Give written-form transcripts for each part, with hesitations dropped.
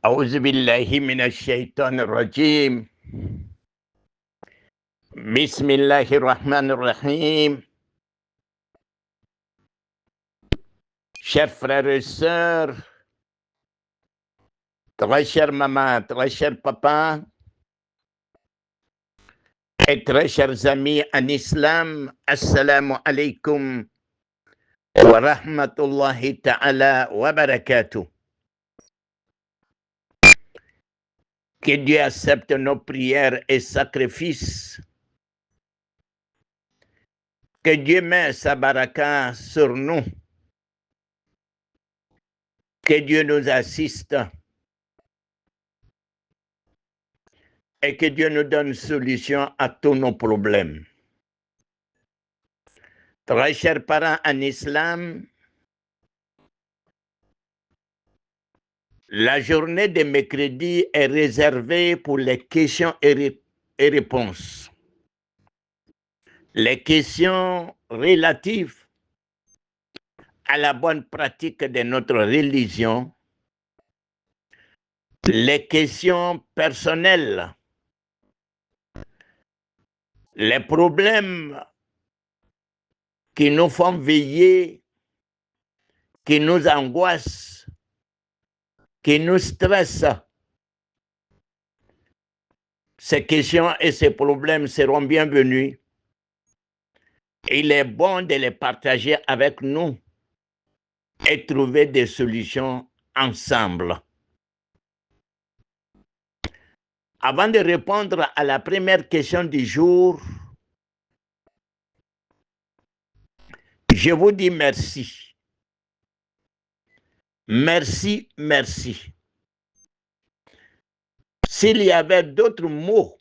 أعوذ بالله من الشيطان الرجيم. بسم الله الرحمن الرحيم. Chers frères et sœurs, très chère maman, très cher papa, et très chers amis en islam, assalamu alaikum wa rahmatullahi ta'ala wa barakatuh. Que Dieu accepte nos prières et sacrifices. Que Dieu met sa baraka sur nous. Que Dieu nous assiste. Et que Dieu nous donne solution à tous nos problèmes. Très chers parents en islam, la journée de mercredi est réservée pour les questions et réponses. Les questions relatives à la bonne pratique de notre religion, les questions personnelles, les problèmes qui nous font veiller, qui nous angoissent, qui nous stressent. Ces questions et ces problèmes seront bienvenus. Il est bon de les partager avec nous et trouver des solutions ensemble. Avant de répondre à la première question du jour, je vous dis merci. Merci, merci. S'il y avait d'autres mots,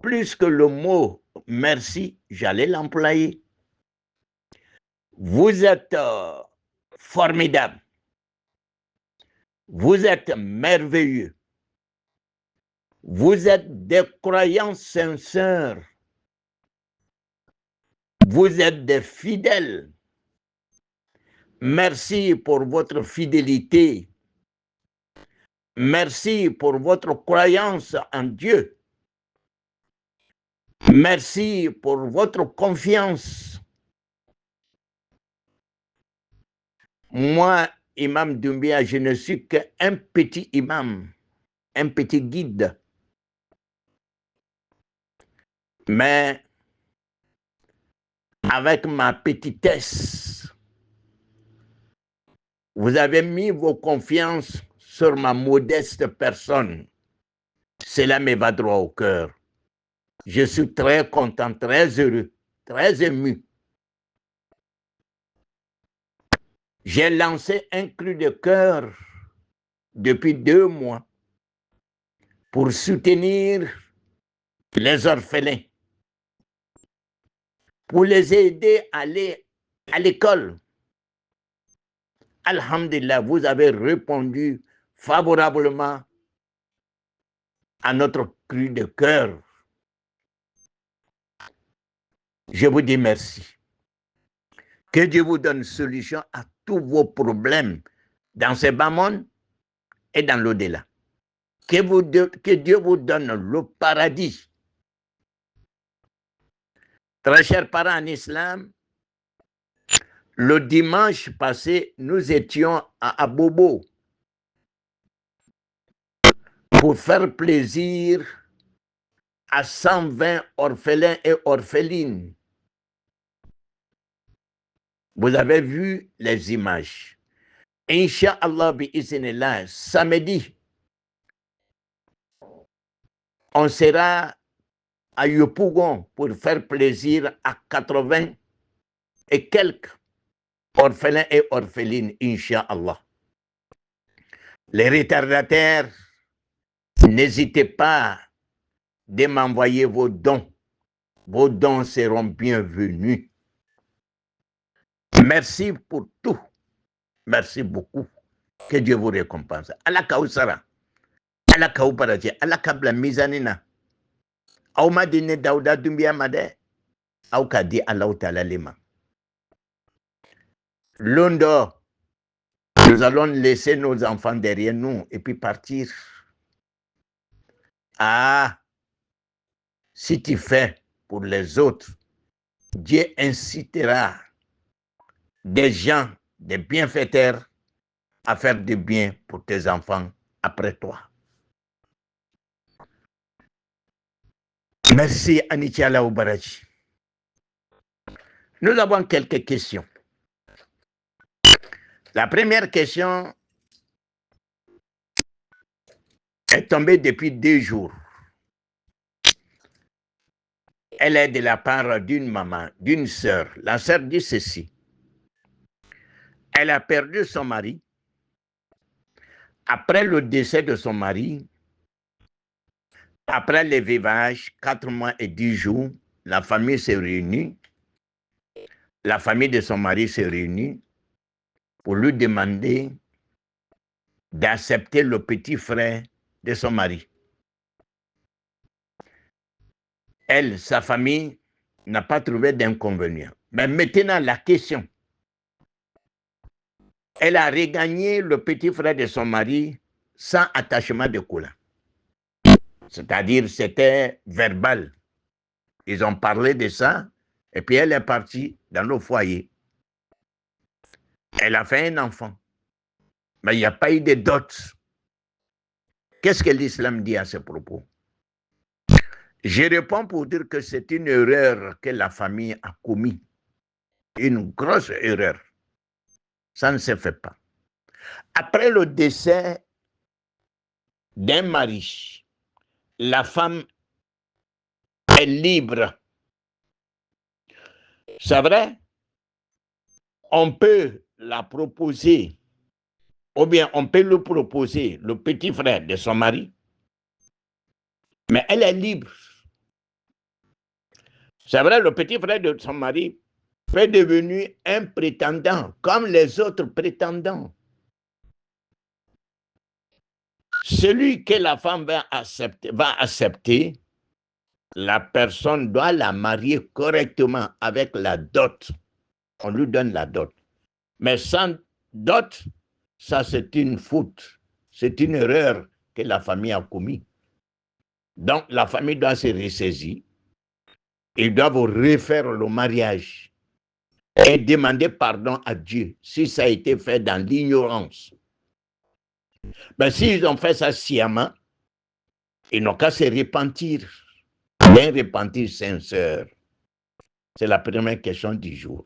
plus que le mot merci, j'allais l'employer. Vous êtes formidables. Vous êtes merveilleux. Vous êtes des croyants sincères. Vous êtes des fidèles. Merci pour votre fidélité. Merci pour votre croyance en Dieu. Merci pour votre confiance. Moi, Imam Doumbia, je ne suis qu'un petit imam, un petit guide. Mais avec ma petitesse, vous avez mis vos confiances sur ma modeste personne. Cela me va droit au cœur. Je suis très content, très heureux, très ému. J'ai lancé un cri de cœur depuis 2 mois pour soutenir les orphelins, pour les aider à aller à l'école. Alhamdulillah, vous avez répondu favorablement à notre cri de cœur. Je vous dis merci. Que Dieu vous donne solution à tous vos problèmes dans ce bas monde et dans l'au-delà. Que Dieu vous donne le paradis. Très chers parents en islam, le dimanche passé, nous étions à Abobo pour faire plaisir à 120 orphelins et orphelines. Vous avez vu les images. Inch'Allah, bi'iznillah, samedi, on sera à Yopougon pour faire plaisir à 80 et quelques orphelins et orphelines, Inch'Allah. Les retardataires, n'hésitez pas de m'envoyer vos dons. Vos dons seront bienvenus. Merci pour tout. Merci beaucoup. Que Dieu vous récompense. Allah Kausara. Allah Kaubaraje. Allah Kabla Mizanina. Auma dine Dauda Dumbia Made. Auka di Allah Ta'ala Lima. Lundo. Nous allons laisser nos enfants derrière nous et puis partir. Ah, si tu fais pour les autres, Dieu incitera des gens, des bienfaiteurs, à faire du bien pour tes enfants après toi. Merci Anitia Laoubaraji. Nous avons quelques questions. La première question est tombée depuis 2 jours. Elle est de la part d'une maman, d'une sœur. La sœur dit ceci. Elle a perdu son mari. Après le décès de son mari, après les veillage, 4 mois et 10 jours, la famille s'est réunie. La famille de son mari s'est réunie pour lui demander d'accepter le petit frère de son mari. Elle, sa famille, n'a pas trouvé d'inconvénient. Mais maintenant, la question, elle a regagné le petit frère de son mari sans attachement de couleur. C'est-à-dire, c'était verbal. Ils ont parlé de ça, et puis elle est partie dans le foyer. Elle a fait un enfant. Mais il n'y a pas eu de dot. Qu'est-ce que l'islam dit à ce propos? Je réponds pour dire que c'est une erreur que la famille a commise. Une grosse erreur. Ça ne se fait pas. Après le décès d'un mari, la femme est libre. C'est vrai, on peut la proposer, ou bien on peut lui proposer le petit frère de son mari, mais elle est libre. C'est vrai, le petit frère de son mari peut devenir un prétendant, comme les autres prétendants. Celui que la femme va accepter, la personne doit la marier correctement avec la dot. On lui donne la dot. Mais sans dot, ça c'est une faute. C'est une erreur que la famille a commise. Donc la famille doit se ressaisir. Ils doivent refaire le mariage et demander pardon à Dieu si ça a été fait dans l'ignorance. Mais s'ils ont fait ça sciemment, ils n'ont qu'à se repentir. Bien repentir sincère. C'est la première question du jour.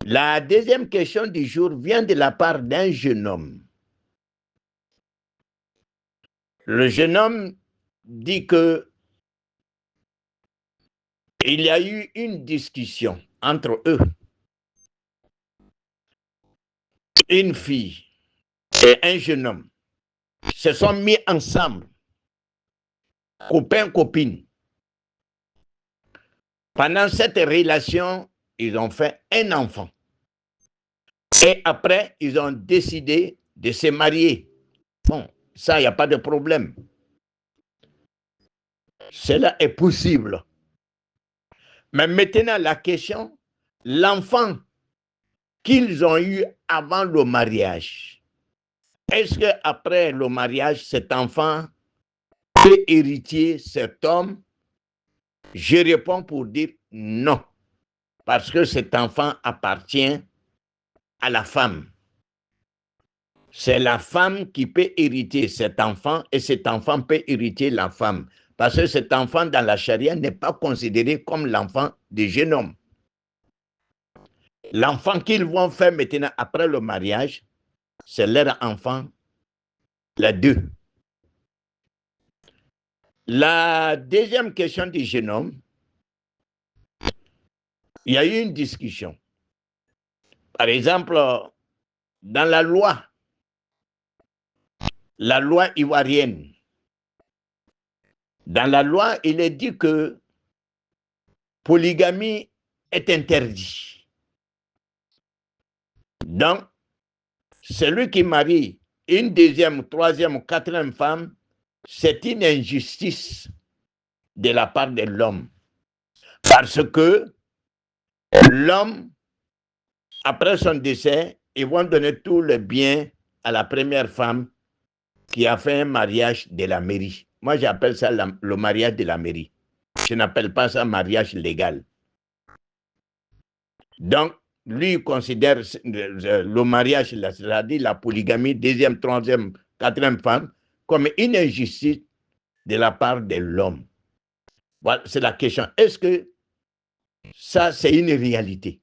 La deuxième question du jour vient de la part d'un jeune homme. Le jeune homme dit que il y a eu une discussion entre eux. Une fille et un jeune homme se sont mis ensemble, copain-copine. Pendant cette relation, ils ont fait un enfant. Et après, ils ont décidé de se marier. Bon, ça, il n'y a pas de problème. Cela est possible. Mais maintenant, la question, l'enfant qu'ils ont eu avant le mariage, est-ce qu'après le mariage, cet enfant peut hériter cet homme? Je réponds pour dire non, parce que cet enfant appartient à la femme. C'est la femme qui peut hériter cet enfant et cet enfant peut hériter la femme. Parce que cet enfant dans la charia n'est pas considéré comme l'enfant du jeune homme. L'enfant qu'ils vont faire maintenant après le mariage, c'est leur enfant, les deux. La deuxième question du jeune homme, il y a eu une discussion. Par exemple, dans la loi ivoirienne, dans la loi, il est dit que polygamie est interdit. Donc, celui qui marie une deuxième, troisième ou quatrième femme, c'est une injustice de la part de l'homme. Parce que l'homme, après son décès, ils vont donner tout le bien à la première femme qui a fait un mariage de la mairie. Moi, j'appelle ça le mariage de la mairie. Je n'appelle pas ça mariage légal. Donc, lui, il considère le mariage, c'est-à-dire la polygamie, deuxième, troisième, quatrième femme, comme une injustice de la part de l'homme. Voilà, c'est la question. Est-ce que ça, c'est une réalité?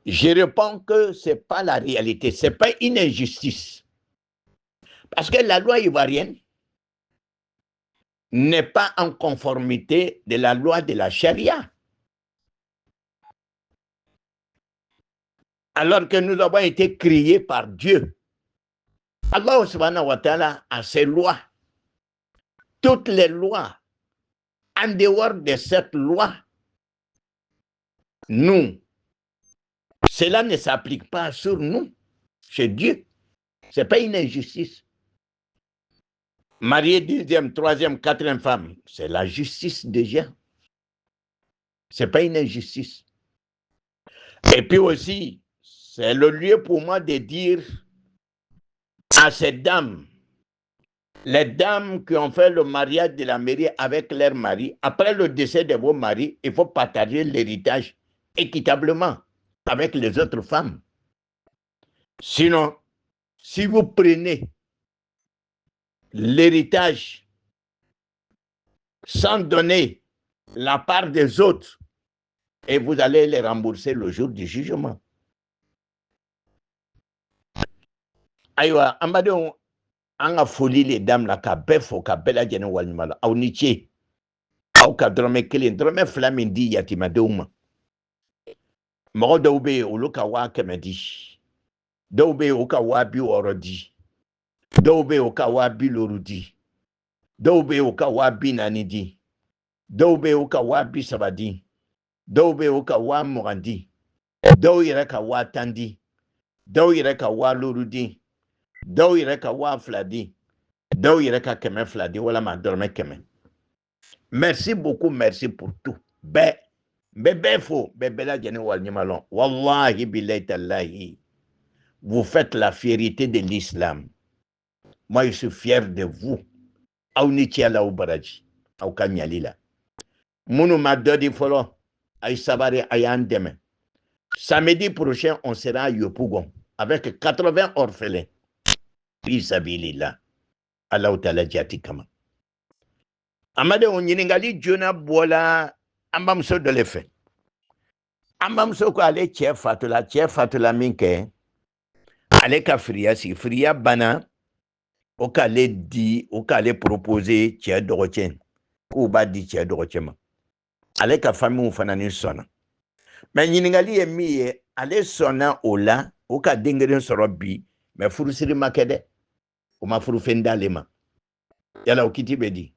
Je réponds que ce n'est pas la réalité, ce n'est pas une injustice. Parce que la loi ivoirienne n'est pas en conformité de la loi de la charia. Alors que nous avons été créés par Dieu. Allah subhanahu wa ta'ala a ses lois. Toutes les lois, en dehors de cette loi, nous, cela ne s'applique pas sur nous, chez Dieu. Ce n'est pas une injustice. Marier deuxième, troisième, quatrième femme, c'est la justice déjà. Ce n'est pas une injustice. Et puis aussi, c'est le lieu pour moi de dire à ces dames, les dames qui ont fait le mariage de la mairie avec leur mari, après le décès de vos maris, il faut partager l'héritage équitablement avec les autres femmes. Sinon, si vous prenez l'héritage sans donner la part des autres, et vous allez les rembourser le jour du jugement. Aïwa, Amadou, an ka foli les dames la ka bɛɛ fo ka bɛɛ lajɛlen waliɲuman la aw ni ce aw ka dɔrɔmɛ kelen dɔrɔmɛ fila min di yatimadenw ma mɔgɔ dɔw bɛ yen olu ka 100 di dɔw bɛ yen u ka 60 di dɔw bɛ yen u ka 50 di dɔw bɛ yen u ka 40 di dɔw bɛ yen u ka 30 di dɔw bɛ yen u ka 20 di dɔw yɛrɛ ka 10 di dɔw yɛrɛ ka 50 di dɔw yɛrɛ ka 2 di dɔw yɛrɛ ka 200 di walama dɔrɔmɛ 100. Merci beaucoup, merci pour tout. Wallahi billahi tallahi. Vous faites la fierté de l'islam. Moi, je suis fier de vous. Aounitia ou baraji. Au kanyalila. Mounou ma dodi folo. Aïe sabari ayan demain. Samedi prochain, on sera à Yopougon. Avec 80 orphelins. Isabilillah. Allah ta'ala jati kama. Amade onyiningali jona bola ambamso de l'effet. Ambamso ko ale fatula minke. Ale ka fria bana. O ka le di, o ka le proposer cɛ dɔgɔcɛ k'o b'a di cɛ dɔgɔcɛ ma. Ale ka famille fana ni sɔnna. Mais ɲininkali ye min ye, ale sɔnna o la, o ka den kelen sɔrɔ bi, mais furusiri ma kɛ dɛ. O ma furufɛn d'ale ma. Yala o kiti bɛ di.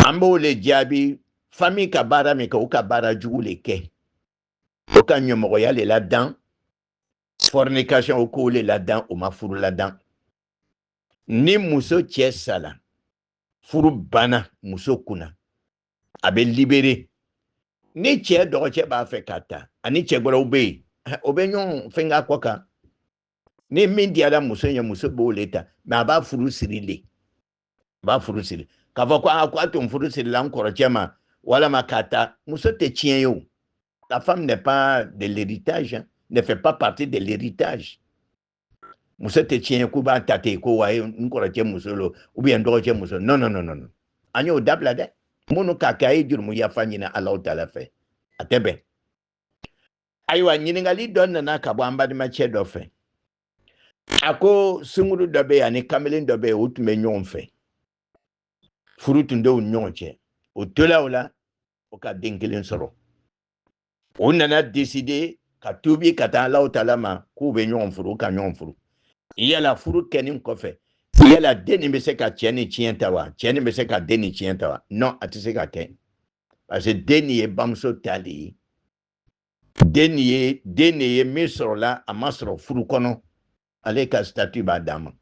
An b'o le jaabi, famille ka baara min kɛ, o ka baara jugu le kɛ. O ka ɲɛmɔgɔya le ladan, fornication o k'o le ladan, o ma furu ladan. Ni muso cɛ sala, furu bana muso kunna, a bɛ libéré. Ni cɛ dɔgɔcɛ b'a fɛ ka taa, ani cɛ wɛrɛw bɛ yen, o bɛ ɲɔgɔn fɛn k'a kɔ kan. Ni min diyara muso ye, muso b'o le ta, mais a b'a furu siri le. A b'a furu siri. K'a fɔ ko a tun furu siri la n kɔrɔcɛ ma, walama k'a ta, muso tɛ tiɲɛ ye o. La femme n'est pas de l'héritage, hein, ne fait pas partie de l'héritage. Muso te tiɲɛ k'u b'a ta ten ko wa n kɔrɔcɛ muso lo ou bien n dɔgɔcɛ muso. Non, non, non, non. An y'o dabila dɛ. Minnu k'a kɛ a ye jurumu yafa ɲini Alahu Taala fɛ. A tɛ bɛn. Ayiwa, ɲininkali dɔ nana ka bɔ an balimacɛ dɔ fɛ. A ko sunkuru dɔ bɛ yen ani kamalen dɔ bɛ yen, o tun bɛ ɲɔgɔn fɛ. Furu tun t'u ni ɲɔgɔn cɛ. O tola o la, o ka den kelen sɔrɔ. O nana décider ka tuubi ka taa Alahu Taala ma k'u bɛ ɲɔgɔn furu, u ka ɲɔgɔn furu. Yala furu kɛnin kɔfɛ, yala den nin bɛ se ka cɛ ni tiɲɛ ta wa? Cɛ nin bɛ se ka den ni tiɲɛ ta wa? Non, a tɛ se ka kɛ. Parce que den nin ye bamuso ta de ye. Den nin ye min sɔrɔla a ma sɔrɔ furu kɔnɔ. Ale ka statut b'a d'a ma.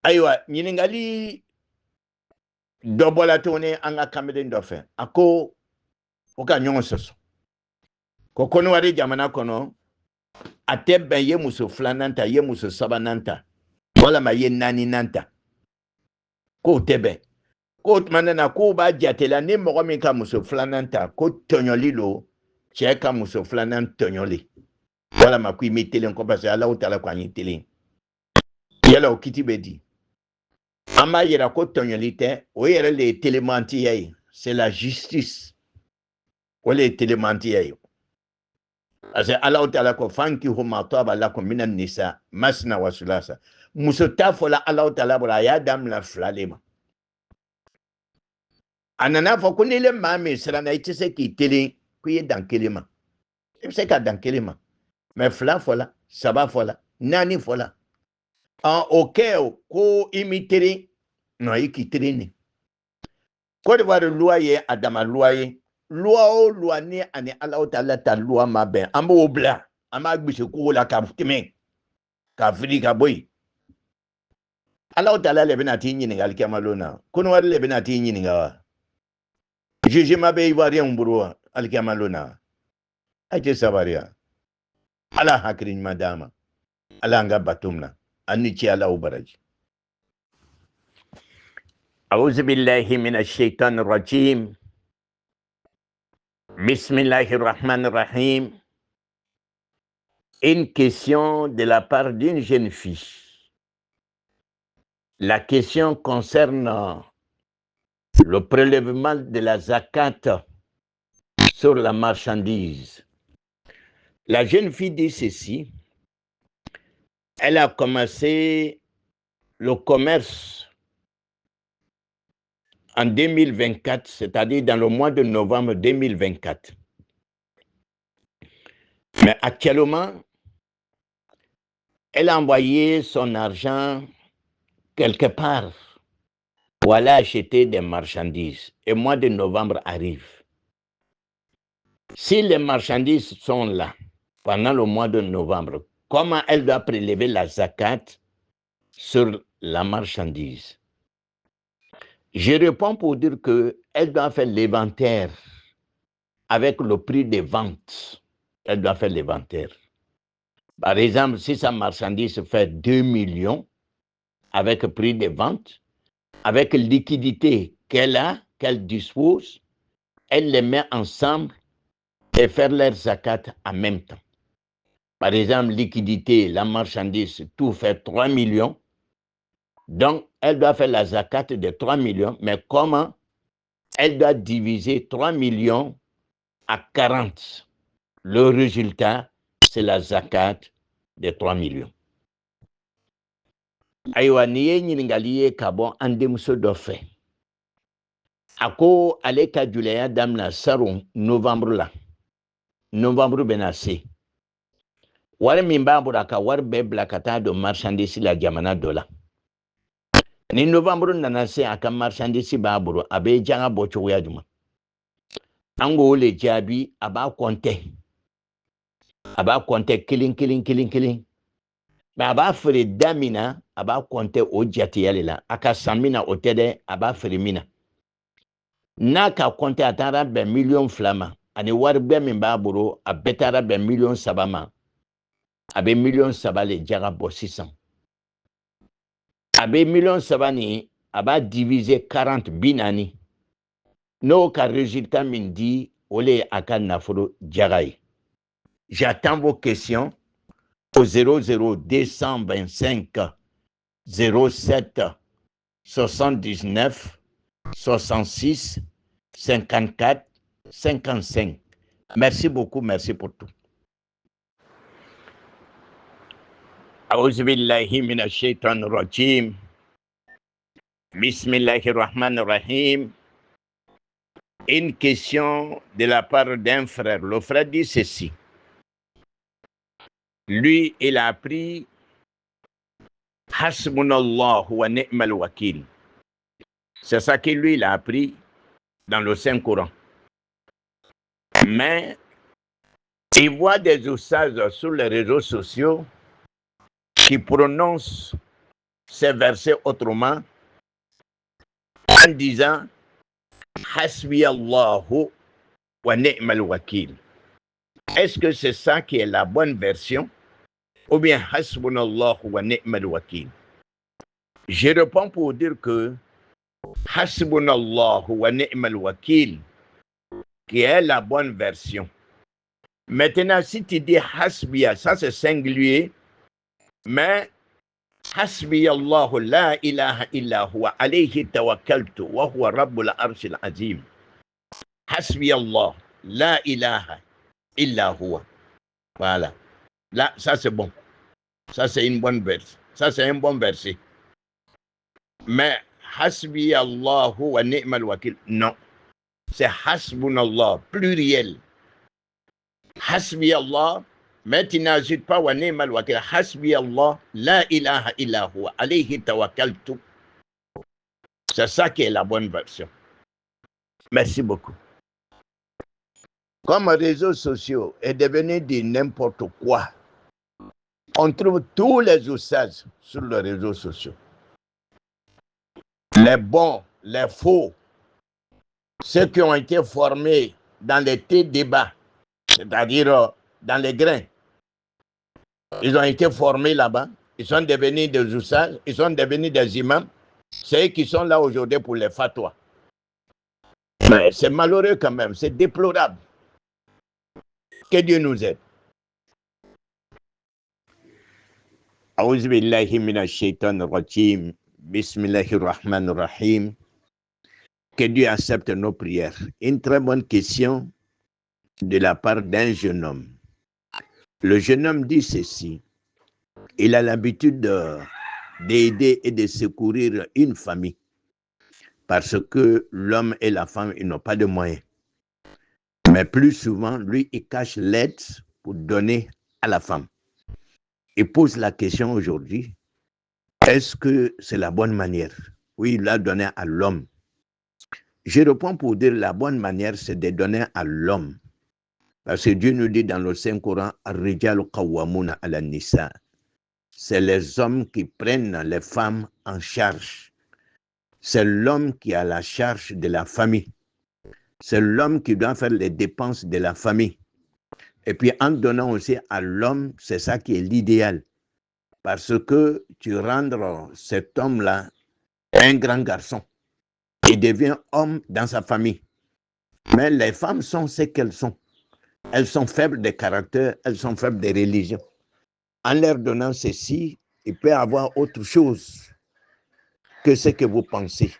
Ayiwa, ɲininkali dɔ bɔla tuguni an ka kamalen dɔ fɛ. A ko o ka ɲɔgɔn sɔsɔ. kokono wari jamana kono ate ben ye muso flananta ye muso sabananta wala ma ye nani nanta ko tebe ko manana ko ba jatela ni mogo min ka muso flananta ko tonyoli lo che ka muso flanan tonyoli wala ma ku imitelen ko parce ala utala kwa nyitelen yala o kiti bedi ama yera ko tonyoli te o yere le telemanti yai c'est la justice o le telemanti yai ase ala utala ko fanki huma taba lakum minan nisa masna wa sulasa muso ta fola ala utala bra ya dam la flalema anana fo ko nile mami srana itise ki telen ku ye dan kelema c'est ka dan kelema mais fla fola saba fola nani fola en aucun ko imiteri no ikiteri ni ko de voir loi ye adama loi o loi ni ani ala utala ta loi ma ben ambo obla ama gbise ko la ka timen ka fili ka boy ala utala le benati nyini gal kemalona kono war le benati nyini ngawa juge ma be ivoirien mburu al kemalona aje sabaria ala hakrin madama ala nga batumna anni ala ubaraji أعوذ بالله من الشيطان الرجيم بسم الله الرحمن الرحيم. Une question de la part d'une jeune fille. La question concerne le prélèvement de la zakat sur la marchandise. La jeune fille dit ceci. Elle a commencé le commerce en 2024, c'est-à-dire dans le mois de novembre 2024. Mais actuellement, elle a envoyé son argent quelque part pour aller acheter des marchandises. Et le mois de novembre arrive. Si les marchandises sont là pendant le mois de novembre, comment elle doit prélever la zakat sur la marchandise? Je réponds pour dire qu'elle doit faire l'inventaire avec le prix de vente. Elle doit faire l'inventaire. Par exemple, si sa marchandise fait 2 millions avec prix de vente, avec liquidité qu'elle a, qu'elle dispose, elle les met ensemble et faire leur zakat en même temps. Par exemple, liquidité, la marchandise, tout fait 3 millions. Donc, elle doit faire la zakat de 3 millions, mais comment? Elle doit diviser 3 millions à 40. Le résultat, c'est la zakat de 3 millions. Aïwa, niye nyiningaliye kabo andemuso dofe. Ako aleka juleya damna saron novembre la. Novembre benase. Wari mimba buraka wari bebla kata do marchandise la jamana dola. Ni novembre nanase aka marchandise ba buru abe janga bocho ya juma. Ango le jabi aba konte. Aba konte killing. Mais aba fere damina aba konte o jati yalela aka samina otede aba fere mina. Naka konte atara ben million flama ani wari be mimba buru abetara ben million sabama. Abe million sabale jaga bo 600. Abe million sabani aba divisé 40 binani. No ka résultat min dit ole aka nafuro jagaï. J'attends vos questions au 00225 07 79 66 54 55. Merci beaucoup, merci pour tout. أعوذ بالله من الشيطان الرجيم بسم الله الرحمن الرحيم. Une question de la part d'un frère. Le frère dit ceci. Lui, il a appris Hasbunallah wa ni'mal wakil. C'est ça que lui, il a appris dans le Saint-Coran. Mais il voit des osages sur les réseaux sociaux qui prononcent ces versets autrement en disant Hasbi Allahu wa ni'mal wakil. Est-ce que c'est ça qui est la bonne version? Ou bien Hasbunallah wa ni'mal wakil? Je réponds pour dire que Hasbunallah wa ni'mal wakil, qui est la bonne version. Maintenant, si tu dis Hasbiya, ça c'est singulier, mais Hasbiya Allah la ilaha illa huwa alayhi tawakkaltu wa huwa rabbul arshil azim. Hasbiya Allah la ilaha illa huwa. Voilà. Là, ça c'est bon. Ça c'est une bonne verse. Ça c'est un bon verset. Mais Hasbi Allah wa ni'mal wakil, non. C'est Hasbunallah, pluriel. Hasbi Allah, mais tu n'ajoutes pas wa ni'mal wakil. Hasbi Allah, la ilaha illa huwa, alayhi tawakkaltu. C'est ça qui est la bonne version. Merci beaucoup. Comme les réseaux sociaux est devenu de n'importe quoi, on trouve tous les osages sur les réseaux sociaux. Les bons, les faux, ceux qui ont été formés dans les débats, c'est-à-dire dans les grains. Ils ont été formés là-bas, ils sont devenus des osages, ils sont devenus des imams. C'est eux qui sont là aujourd'hui pour les fatwas. Mais c'est malheureux quand même, c'est déplorable. Que Dieu nous aide. A'udhu billahi minash shaitanir rajim. Bismillahir rahmanir rahim. Que Dieu accepte nos prières. Une très bonne question de la part d'un jeune homme. Le jeune homme dit ceci. Il a l'habitude d'aider et de secourir une famille parce que l'homme et la femme, ils n'ont pas de moyens. Mais plus souvent, lui, il cache l'aide pour donner à la femme. Il pose la question aujourd'hui, est-ce que c'est la bonne manière? Oui, il l'a donné à l'homme. Je réponds pour dire la bonne manière, c'est de donner à l'homme. Parce que Dieu nous dit dans le Saint-Coran, Ar-rijalu qawwamuna ala nisa. C'est les hommes qui prennent les femmes en charge. C'est l'homme qui a la charge de la famille. C'est l'homme qui doit faire les dépenses de la famille. Et puis en donnant aussi à l'homme, c'est ça qui est l'idéal. Parce que tu rends cet homme-là un grand garçon. Il devient homme dans sa famille. Mais les femmes sont ce qu'elles sont. Elles sont faibles de caractère, elles sont faibles de religion. En leur donnant ceci, il peut avoir autre chose que ce que vous pensez.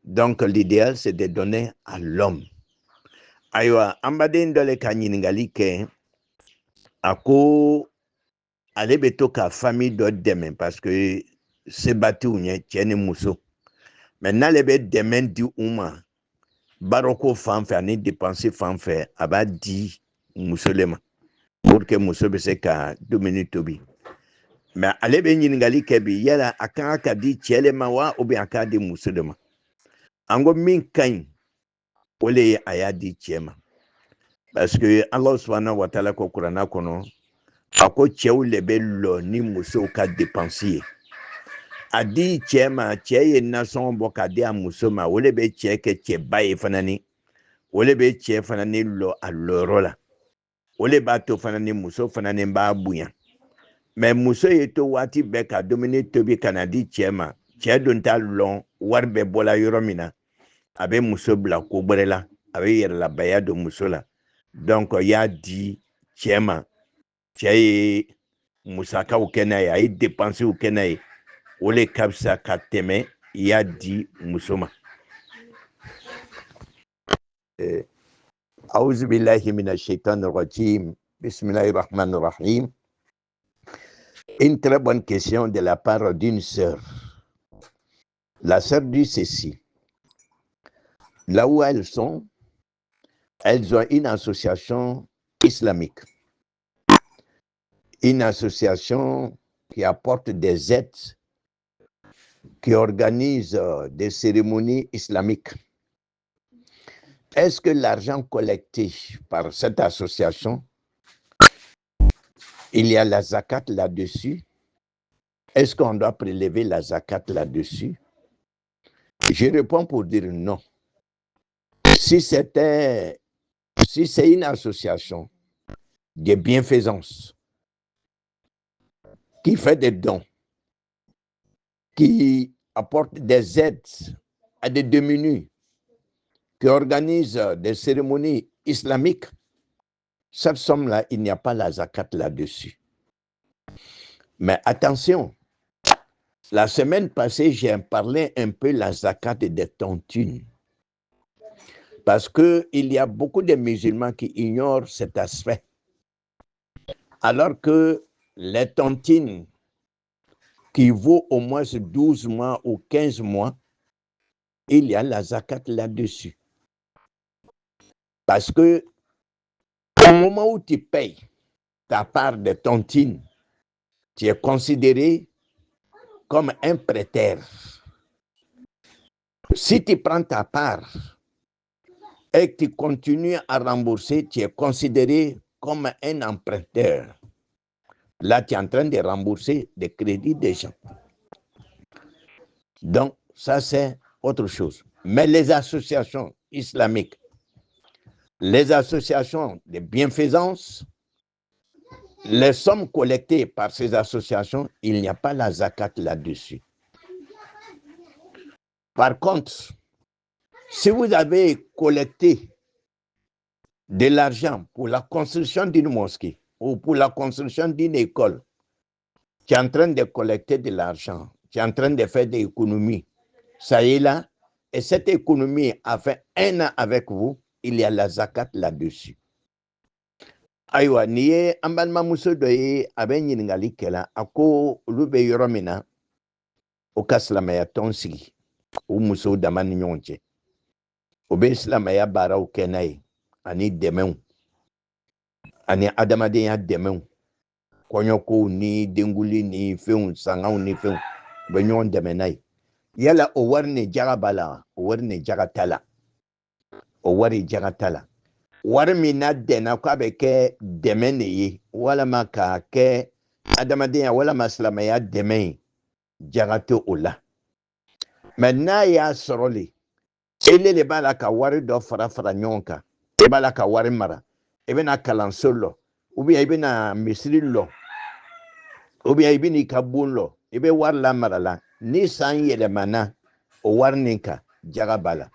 Donc, l'idéal, c'est de donner à l'homme. Aywa, ambade ndole ka nyiningali ke, ako, ale beto ka famille do deme, parce que se bati ou nye, tiene muso. Maintenant, le be demen di uma, baroko fanfe, ane dépenser fanfe, aba di musolema. Pour que muso be se ka 2 minutes tobi. Mais ale be nyiningali ke bi, yala akanga ka di tiele mawa, ou bien akanga di musolema. Ango min kain, ole aya di tiema. Parce que Allah subhanahu wa ta'ala ko Qur'ana kono, ako chew lebe lo ni muso ka dépensier. Adi tiema, cheye nason boka di a muso ma, ole be che ke che baye fanani, ole be che fanani lo a loro la. Ole ba to fanani muso fanani ba buya. Mais muso yeto wati beka domine tobi kanadi tiema, che don ta lon warbe bola yoromina. Abe muso bla ko brela, abe yer la baya do muso la. Donc ya di tiema, che musaka ou kenaye, a dépenser ou kenaye. Ole kapsa kateme ya di musoma. A'udhu billahi minash shaitanir rajim. Bismillahir rahmanir rahim. Une très bonne question de la part d'une sœur. La sœur dit ceci. Là où elles sont, elles ont une association islamique. Une association qui apporte des aides, qui organise des cérémonies islamiques. Est-ce que l'argent collecté par cette association, il y a la zakat là-dessus? Est-ce qu'on doit prélever la zakat là-dessus? Je réponds pour dire non. Si c'est une association de bienfaisance, qui fait des dons, qui apporte des aides à des démunis, qui organise des cérémonies islamiques, cette somme-là, il n'y a pas la zakat là-dessus. Mais attention, la semaine passée, j'ai parlé un peu de la zakat des tontines. Parce qu'il y a beaucoup de musulmans qui ignorent cet aspect. Alors que les tontines qui vaut au moins 12 mois ou 15 mois, il y a la zakat là-dessus. Parce que au moment où tu payes ta part de tontine, tu es considéré comme un prêteur. Si tu prends ta part et que tu continues à rembourser, tu es considéré comme un emprunteur. Là, tu es en train de rembourser des crédits des gens. Donc, ça, c'est autre chose. Mais les associations islamiques, les associations de bienfaisance, les sommes collectées par ces associations, il n'y a pas la zakat là-dessus. Par contre, si vous avez collecté de l'argent pour la construction d'une mosquée ou pour la construction d'une école, tu es en train de collecter de l'argent, tu es en train de faire des économies, ça y est là, et cette économie a fait 1 an avec vous, il y a la zakat là-dessus. Aïwa, ni ye an balimamuso dɔ ye a bɛ ɲininkali kɛla a ko olu bɛ yɔrɔ min na o ka silamɛya tɔn sigi o musow dama ni ɲɔgɔn cɛ o bɛ silamɛya baaraw kɛ n'a ye ani dɛmɛw ani adamadenya dɛmɛw kɔɲɔkow ni denguli ni fɛnw sangaw ni fɛnw u bɛ ɲɔgɔn dɛmɛ n'a ye yala o wari ni jaga b'a la o wari ni jaga t'a la o wari jaga t'a la wari min na dɛnna k'a bɛ kɛ dɛmɛ de ye walama k'a kɛ adamadenya walama silamɛya dɛmɛ ye jaga tɛ o la mɛ n'a y'a sɔrɔ le ele de b'a la ka wari dɔ fara fara ɲɔgɔn kan e b'a la ka wari mara i bɛna kalanso lɔ ubiyɛn i bɛna misiri lɔ ubiyɛn i bɛna i ka bon lɔ i bɛ wari lamara la ni san yɛlɛmana o wari nin kan jaga b'a la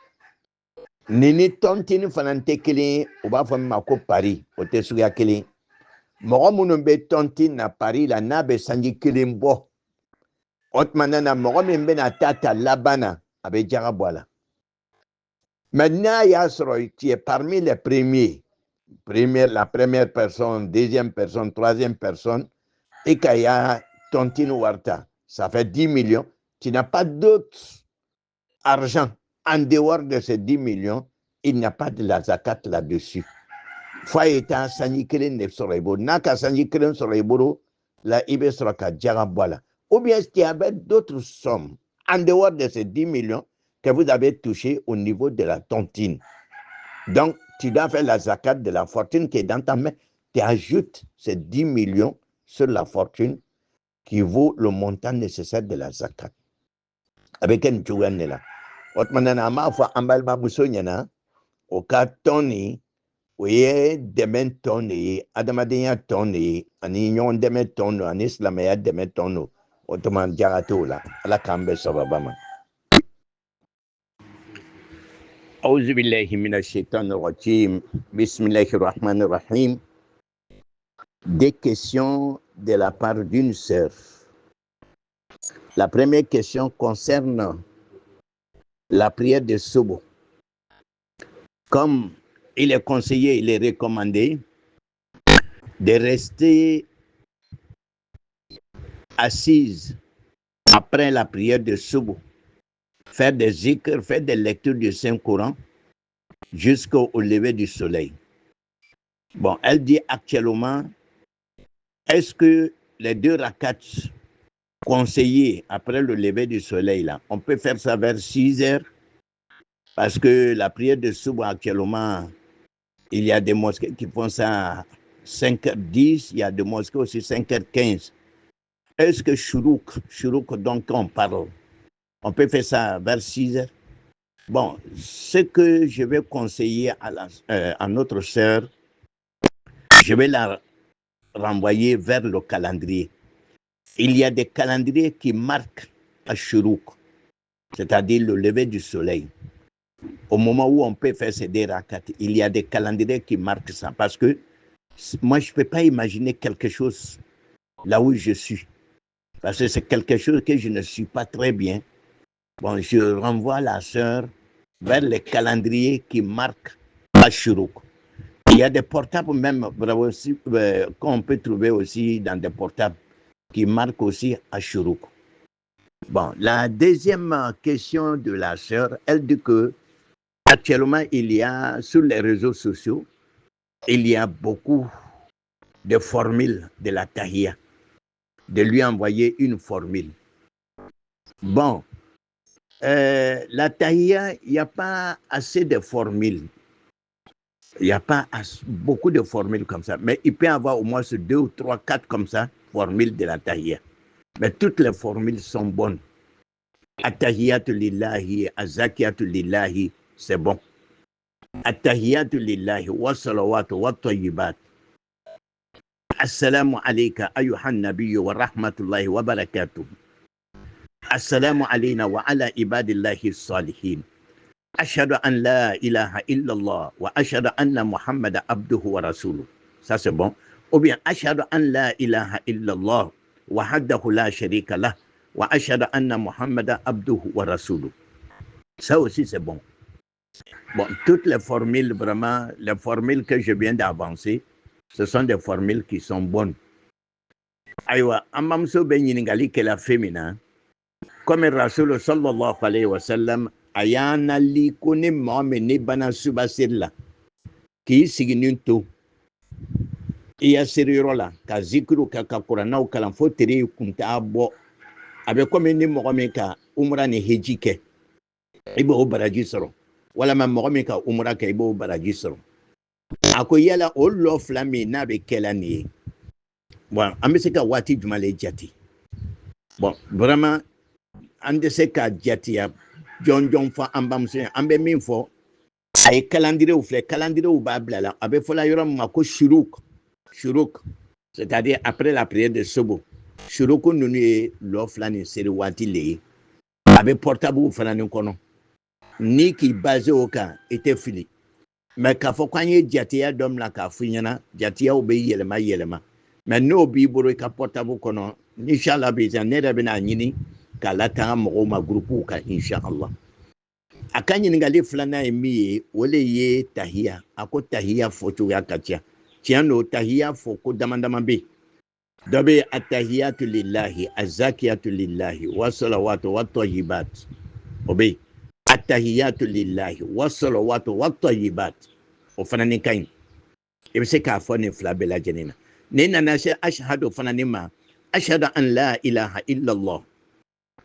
ni tontini fana tɛ kelen ye u b'a fɔ min ma ko pari o tɛ suguya kelen mɔgɔ minnu bɛ tɔntin na pari la n'a bɛ sanji kelen bɔ o tuma na mɔgɔ min bɛna ta laban na a bɛ jaga bɔ a la mais n'a y'a sɔrɔ tu es parmi les premiers la première personne deuxième personne troisième personne et qu'il y a tontine warta ça fait 10 millions tu n'as pas d'autre argent en dehors de ces 10 millions il n'y a pas de la zakat là-dessus. Fa eta sanji kelen de sɔrɔ i bolo n'a ka sanji kelen sɔrɔ i bolo la i bɛ sɔrɔ ka jaga bɔ a la ou bien il y avait d'autres sommes en dehors de ces 10 millions que vous avez touché au niveau de la tontine. Donc tu dois faire la zakat de la fortune qui est dans ta main. Tu ajoutes ces 10 millions sur la fortune qui vaut le montant nécessaire de la zakat. Avec un joueur là. Autrement, na ma fa ambal ma muso nyana o ka toni o ye dɛmɛ tɔn de ye adamadenya tɔn de ye ani ɲɔgɔn dɛmɛ tɔn do ani silamɛya dɛmɛ tɔn do o tuma jaga t'o la ala k'an bɛn sababa ma. Auzu billahi minash shaitani rajim. Bismillahir rahmanir rahim. Des questions de la part d'une sœur. La première question concerne la prière de Sobo. Comme il est conseillé, il est recommandé de rester assise après la prière de Sobo, faire des zikr, faire des lectures du Saint-Coran jusqu'au lever du soleil. Bon, elle dit actuellement, est-ce que les 2 rakats conseillés après le lever du soleil, là, on peut faire ça vers 6 heures? Parce que la prière de Sobo actuellement, il y a des mosquées qui font ça à 5h10, il y a des mosquées aussi 5h15. Est-ce que Shuruk, donc on parle, on peut faire ça vers 6 heures? Bon, ce que je vais conseiller à notre sœur, je vais la renvoyer vers le calendrier. Il y a des calendriers qui marquent Ashuruk, c'est-à-dire le lever du soleil. Au moment où on peut faire ces deux rakats, il y a des calendriers qui marquent ça. Parce que moi, je ne peux pas imaginer quelque chose là où je suis. Parce que c'est quelque chose que je ne suis pas très bien. Bon, je renvoie la sœur vers les calendriers qui marquent Ashuruk. Il y a des portables même aussi, qu'on peut trouver aussi dans des portables qui marquent aussi Ashuruk. Bon, la deuxième question de la sœur, elle dit que actuellement, il y a sur les réseaux sociaux, il y a beaucoup de formules de la tahia, de lui envoyer une formule. Bon, la tahia, il n'y a pas assez de formules. Il n'y a pas beaucoup de formules comme ça, mais il peut y avoir au moins 2 ou 3, 4 comme ça, formules de la tahia. Mais toutes les formules sont bonnes. Attahiyatu lillahi, azakiyatu lillahi, c'est bon. Attahiyatu lillahi, wa salawatu wa tayyibat. Assalamu alayka ayuhan nabiyyu wa rahmatullahi wa barakatuh. Assalamu alayna wa ala ibadillahi salihin. Ashhadu an la ilaha illallah wa ashhadu anna Muhammad abduhu wa rasuluh. Ça c'est bon. Ou bien ashhadu an la ilaha illallah wahdahu la sharika lah wa ashhadu anna Muhammad abduhu wa rasuluh. Ça aussi c'est bon. Bon, toutes les formules, vraiment, les formules que je viens d'avancer, ce sont des formules qui sont bonnes. Aïwa, amamso ben yiningali que la féminin, comme Rasul sallallahu alayhi wa sallam, ayana li kone mohamed ne bana subasilla, ki siginin to, iya sirirola, ka zikru ka kuranaw kalan fo tere kunta abo, abe comme ni mohamed ka umra ni hejike, ibo baraji soro, wala ma mohamed ka umra ka ibo baraji soro. Ako yala o lo flami na be kela ni. Bon, an bɛ se ka waati jumɛn le jate? Bon, vraiment, an tɛ se ka jatiya jɔn fɔ an bamuso ye. An bɛ min fɔ, a ye calendrier filɛ, calendrier b'a bila la. A bɛ fɔla yɔrɔ min ma ko shuruk, c'est-à-dire après la prière de Sobo. Shuruk ninnu ye lɔ fila ni seri waati le ye. A bɛ portable fana nin kɔnɔ. Ni k'i basé o kan, i tɛ fili. Mais k'a fɔ k'an ye jatiya dɔ min na k'a f'i ɲɛna, jatiyaw bɛ yɛlɛma. Mais n'o b'i bolo i ka portable kɔnɔ, inshallah bi ne yɛrɛ bɛna ɲini k'a latanga mɔgɔw ma groupe kan inshallah. A ka ɲininkali filanan ye min ye, o le ye tahiya. A ko tahiya fɔcogoya ka ca. Tiɲɛ don tahiya fɔ ko dama bɛ yen. Dɔ bɛ attahiyatu lillahi, azakiyatu lillahi, wa salawatu wa tayyibat. O bɛ yen. Attahiyatu lillahi, wa salawatu wa tayyibat. O fana ni ka ɲi. I bɛ se k'a fɔ nin fila bɛɛ lajɛlen na. Ni nana se ashhadu fana ni ma, ashhadu an la ilaha illallah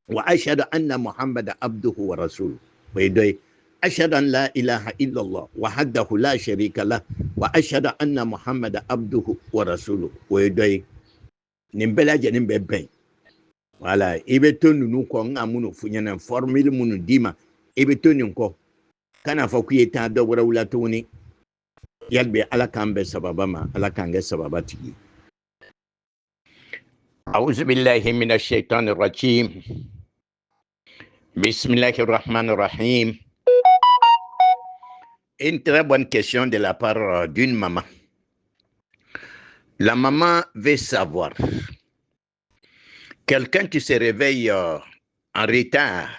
wa ashhadu anna Muhammad abduhu wa rasuluh. O ye dɔ ye. Ashhadu an la ilaha illallah wahdahu la sharika lah wa ashhadu anna Muhammad abduhu wa rasuluh. O ye dɔ ye. Nin bɛɛ lajɛlen bɛ bɛn. Voilà, i bɛ to ninnu kɔ, n ka minnu f'u ɲɛna, formule minnu d'i ma, i bɛ to nin kɔ. Kana fɔ k'i ye taa dɔ wɛrɛw la tuguni. Yalbi ala k'an bɛ sababa ma, ala k'an kɛ sababa tigi. A'udhu billahi minash shaitanir rajim. Bismillahir rahmanir rahim. Une très bonne question de la part d'une maman. La maman veut savoir. Quelqu'un qui se réveille en retard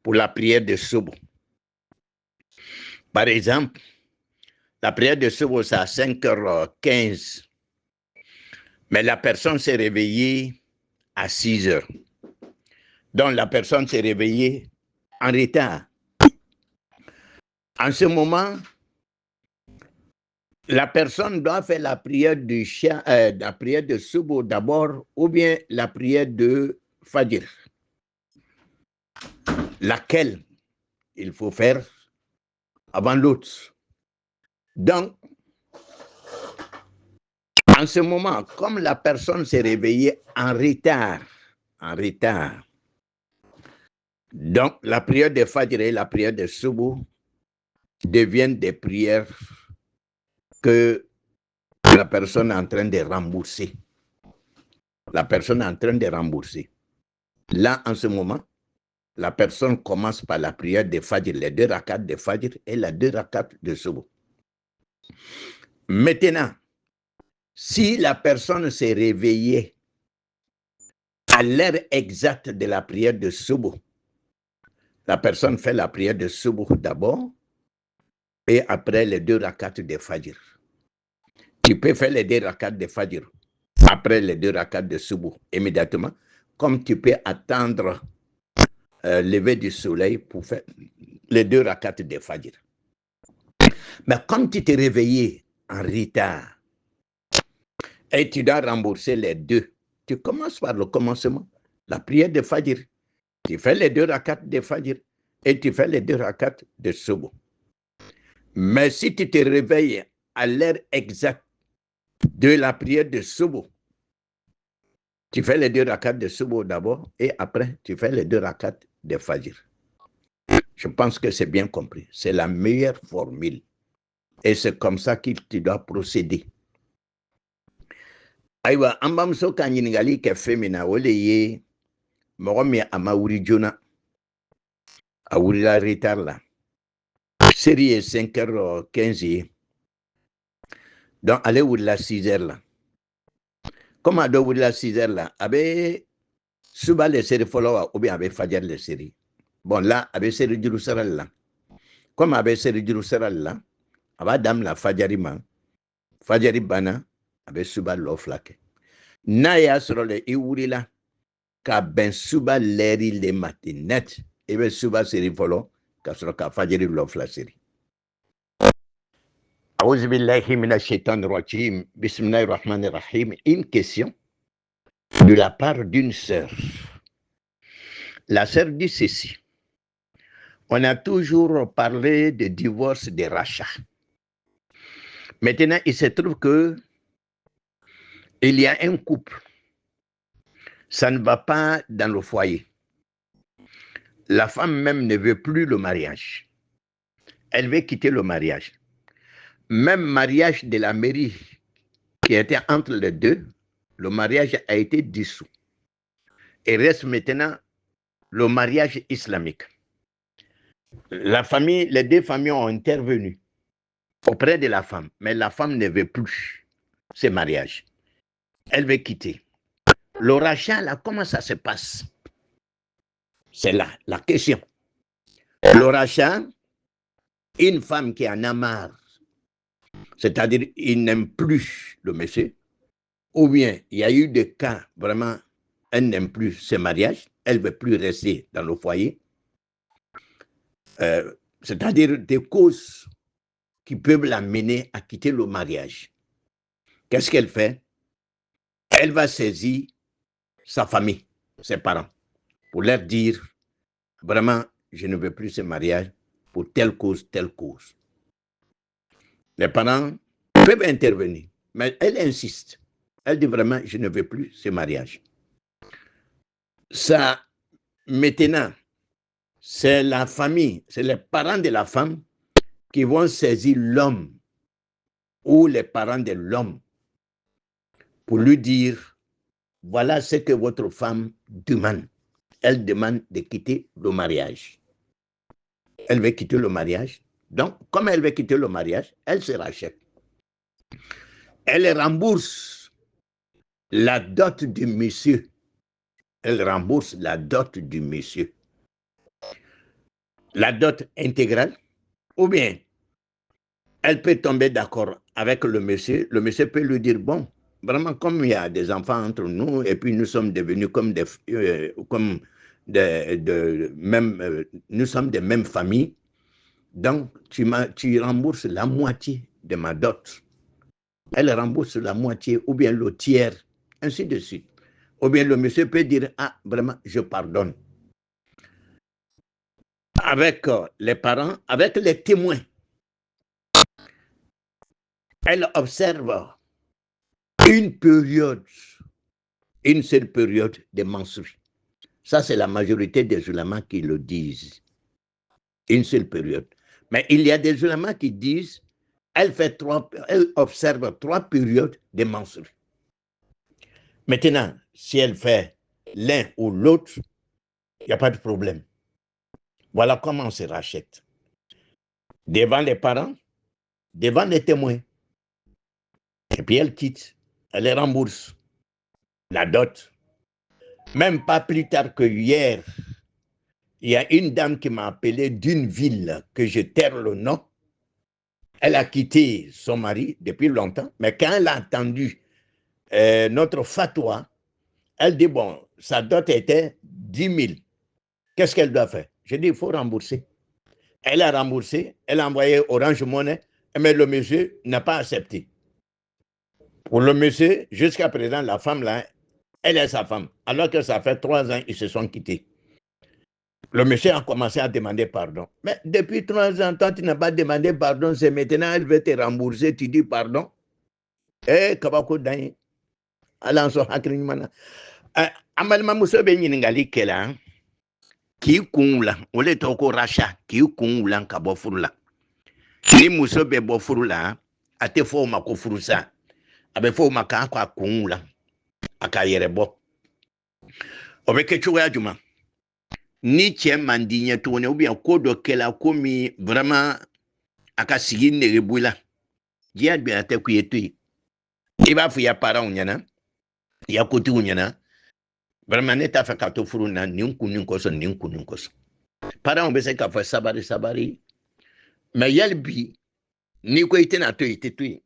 pour la prière de Sobo. Par exemple, la prière de Sobo, c'est à 5h15. Mais la personne s'est réveillée à 6h. Donc la personne s'est réveillée en retard. En ce moment, la personne doit faire la prière la prière de Sobo d'abord ou bien la prière de Fajr. Laquelle il faut faire avant l'autre. Donc, en ce moment, comme la personne s'est réveillée en retard, donc la prière de Fajr et la prière de Sobo deviennent des prières que la personne est en train de rembourser. La personne est en train de rembourser. Là, en ce moment, la personne commence par la prière de Fajr, les 2 rakats de Fajr et les 2 rakats de Subh. Maintenant, si la personne s'est réveillée à l'heure exacte de la prière de Subh, la personne fait la prière de Subh d'abord et après les 2 rakats de Fajr. Tu peux faire les 2 rakats de Fajr après les 2 rakats de Subh immédiatement, comme tu peux attendre lever du soleil pour faire les 2 rakats de Fajr. Mais comme tu t'es réveillé en retard et tu dois rembourser les 2, tu commences par le commencement, la prière de Fajr. Tu fais les 2 rakats de Fajr et tu fais les 2 rakats de Subh. Mais si tu te réveilles à l'heure exacte de la prière de Subh, tu fais les 2 rakats de Subh d'abord et après tu fais les 2 rakats de Fajr. Je pense que c'est bien compris. C'est la meilleure formule. Et c'est comme ça que tu dois procéder. Aïwa, ambamso kanyiningali ke femina wole ye mogomi amauri jona. Aouri la retard là. Série est 5h15. Donc, allez où la 6h là. Comment à où la 6h là? Abe suba les séries follow ou bien abe fajar les séries. Bon là, abe série Jerusalem là. Comme abe série Jerusalem là, abe dame la fajari man. Fajari bana, abe suba l'oflake. Na ya sur le iwuri là, ka ben suba leri le matinette. Ebe suba série follow, ka sur ka fajari l'ofla série. A'oudhu billahi minash shaitanir rajim. Bismillahir rahmanir rahim. Une question de la part d'une sœur. La sœur dit ceci. On a toujours parlé de divorce, de rachat. Maintenant, il se trouve que il y a un couple. Ça ne va pas dans le foyer. La femme même ne veut plus le mariage. Elle veut quitter le mariage. Même mariage de la mairie qui était entre les deux, le mariage a été dissous. Et reste maintenant le mariage islamique. La famille, les 2 familles ont intervenu auprès de la femme, mais la femme ne veut plus ce mariage. Elle veut quitter. Le rachat, là, comment ça se passe? C'est là la question. Le rachat, une femme qui en a marre, c'est-à-dire il n'aime plus le monsieur, ou bien il y a eu des cas vraiment, elle n'aime plus ce mariage, elle ne veut plus rester dans le foyer, c'est-à-dire des causes qui peuvent l'amener à quitter le mariage. Qu'est-ce qu'elle fait? Elle va saisir sa famille, ses parents, pour leur dire, vraiment, je ne veux plus ce mariage pour telle cause, telle cause. Les parents peuvent intervenir, mais elle insiste. Elle dit vraiment, je ne veux plus ce mariage. Ça, maintenant, c'est la famille, c'est les parents de la femme qui vont saisir l'homme ou les parents de l'homme pour lui dire, voilà ce que votre femme demande. Elle demande de quitter le mariage. Elle veut quitter le mariage. Donc, comme elle veut quitter le mariage, elle se rachète. Elle rembourse la dot du monsieur. Elle rembourse la dot du monsieur. La dot intégrale, ou bien elle peut tomber d'accord avec le monsieur peut lui dire, bon, vraiment comme il y a des enfants entre nous, et puis nous sommes devenus comme nous sommes des mêmes familles, donc tu rembourses la moitié de ma dot. Elle rembourse la moitié, ou bien le tiers, ainsi de suite. Ou bien le monsieur peut dire, ah, vraiment, je pardonne. Avec les parents, avec les témoins, elle observe une seule période de menstrues. Ça, c'est la majorité des ulémas qui le disent. Une seule période. Mais il y a des ulémas qui disent elle observe 3 périodes de menstrues. Maintenant, si elle fait l'un ou l'autre, il n'y a pas de problème. Voilà comment on se rachète. Devant les parents, devant les témoins. Et puis elle quitte, elle rembourse la dot. Même pas plus tard que hier, il y a une dame qui m'a appelé d'une ville que je taire le nom. Elle a quitté son mari depuis longtemps, mais quand elle a entendu notre fatwa, elle dit, bon, sa dot était 10 000. Qu'est-ce qu'elle doit faire? Je dis, il faut rembourser. Elle a remboursé, elle a envoyé Orange Money, mais le monsieur n'a pas accepté. Pour le monsieur, jusqu'à présent, la femme là, elle est sa femme. Alors que ça fait 3 ans, ils se sont quittés. Le monsieur a commencé à demander pardon. Mais depuis 3 ans, toi, tu n'as pas demandé pardon, c'est maintenant, elle veut te rembourser, tu dis pardon. Eh, kabako daye. Alanso hakring mana. Amalma muso be nyiningali kela. Ki kungula, ole toko rasha, ki kungula kabo furula. Ni muso be bo furula, ate fo mako furusa. Abe fo maka kwa kungula. Aka yerebo. Obeke chuga juma. Ni cɛ man di ɲɛ tuguni ou bien ko dɔ kɛla ko min vraiment a ka sigi nege bɔ i la diɲɛ bɛɛ tɛ k'u ye to yen i b'a fɔ i ya parents ɲɛna i ya kotigiw ɲɛna vraiment ne t'a fɛ ka to furu na nin kun nin kosɔn nin kun nin kosɔn parents bɛ se k'a fɔ sabari sabari mais yali bi n'i ko i tɛna to yen i tɛ to yen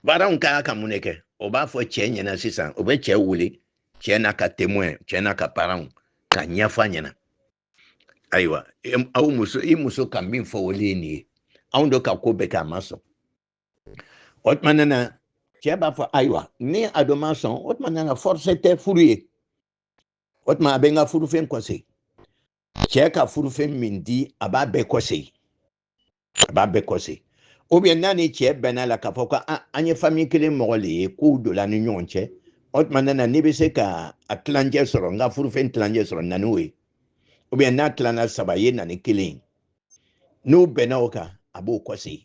parents ka ka mun de kɛ o b'a fɔ cɛ ɲɛna sisan o bɛ cɛ wele cɛ n'a ka témoin cɛ n'a ka parents ka ɲɛfɔ a ɲɛna ayiwa aw muso i muso ka min fɔ o ye nin ye anw dɔ ka ko bɛɛ kɛ a ma sɔn o tuma na cɛ b'a fɔ ayiwa ni a dɔ ma sɔn o tuma na force tɛ furu ye o tuma a bɛ n ka furufɛn kɔsegin cɛ ka furufɛn min di a b'a bɛɛ kɔsegin a b'a bɛɛ kɔsegin ou bien n'a ni cɛ bɛnna la k'a fɔ ko an ye famille kelen mɔgɔ le ye kow donna ni ɲɔgɔn cɛ o tuma na n'i bɛ se ka a tilancɛ sɔrɔ n ka furufɛn tilancɛ sɔrɔ na n'o ye ou bien n'a tilana 3 ye na ni 1 n'u bɛnna o kan a b'o kɔsegin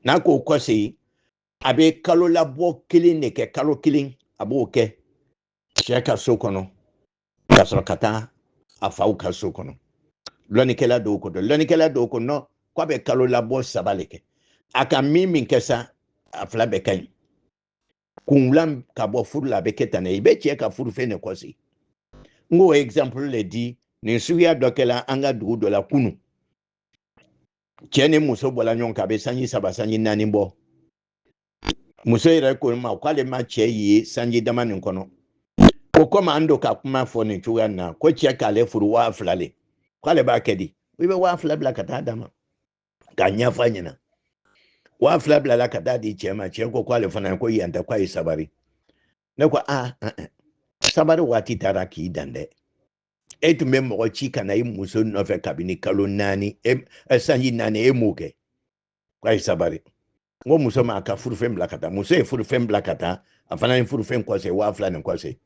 n'a k'o kɔsegin a bɛ kalo labɔ 1 de kɛ kalo 1 a b'o kɛ cɛ ka so kɔnɔ ka sɔrɔ ka taa a faw ka so kɔnɔ lɔnnikɛla dɔw ko dɔn lɔnnikɛla dɔw ko non k'a bɛ kalo labɔ 3 de kɛ a ka min kɛ sa a 2 bɛɛ ka ɲi kunwula ka bɔ furu la a bɛ kɛ tan de i bɛ cɛ ka furufɛn de kɔsegin n k'o exemple le di nin suguya dɔ kɛla an ka dugu dɔ la kunun cɛ ni muso bɔla ɲɔgɔn kan a bɛ sanji 3 sanji 4 bɔ muso yɛrɛ ko ma k'ale ma cɛ ye sanji dama nin kɔnɔ ko komi an do ka kuma fɔ nin cogoya na ko cɛ k'ale furu 2000 le k'ale b'a kɛ di i bɛ 2000 bila ka taa d'a ma k'a ɲɛfɔ a ɲɛna 2000 bilala ka taa di cɛ ma cɛ ko k'ale fana ko yan tɛ k'a ye sabari ne ko sabari waati taara k'i dan dɛ e tun bɛ mɔgɔ ci ka na i muso nɔfɛ kabini kalo 4 sanji 4 e m'o kɛ k'a ye sabari n ko muso ma a ka furufɛn bila ka taa muso ye furufɛn bila ka taa a fana ye furufɛn kɔsegin 2000 nin kɔsegin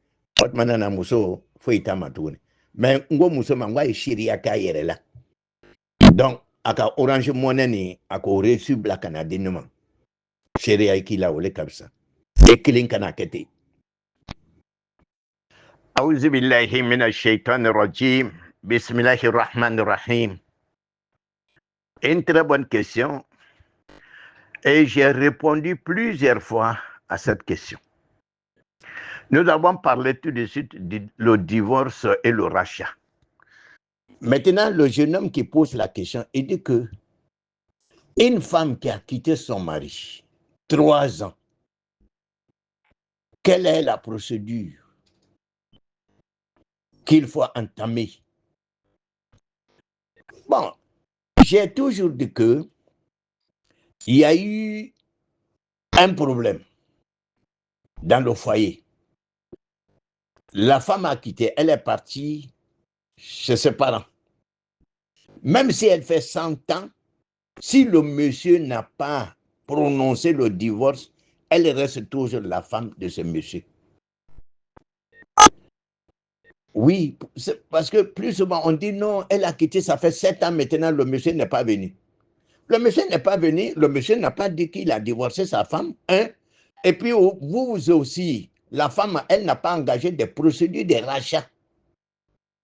o tuma na muso foyi t'a ma tuguni mais n ko muso ma n k'a ye seereya k'a yɛrɛ la donc a ka Orange Money ni a ko reçu bila ka na di ne ma seereya k'i la o le ka fisa e kelen kana kɛ ten أعوذ بالله من الشيطان الرجيم بسم الله الرحمن الرحيم. Une très bonne question et j'ai répondu plusieurs fois à cette question. Nous avons parlé tout de suite du divorce et le rachat. Maintenant, le jeune homme qui pose la question, il dit que une femme qui a quitté son mari 3 ans, quelle est la procédure qu'il faut entamer? Bon, j'ai toujours dit que il y a eu un problème dans le foyer. La femme a quitté, elle est partie chez ses parents. Même si elle fait 100 ans, si le monsieur n'a pas prononcé le divorce, elle reste toujours la femme de ce monsieur. Oui, parce que plus souvent on dit non, elle a quitté, ça fait 7 ans maintenant, le monsieur n'est pas venu. Le monsieur n'est pas venu, le monsieur n'a pas dit qu'il a divorcé sa femme. Hein? Et puis vous aussi, la femme, elle n'a pas engagé des procédures de rachat.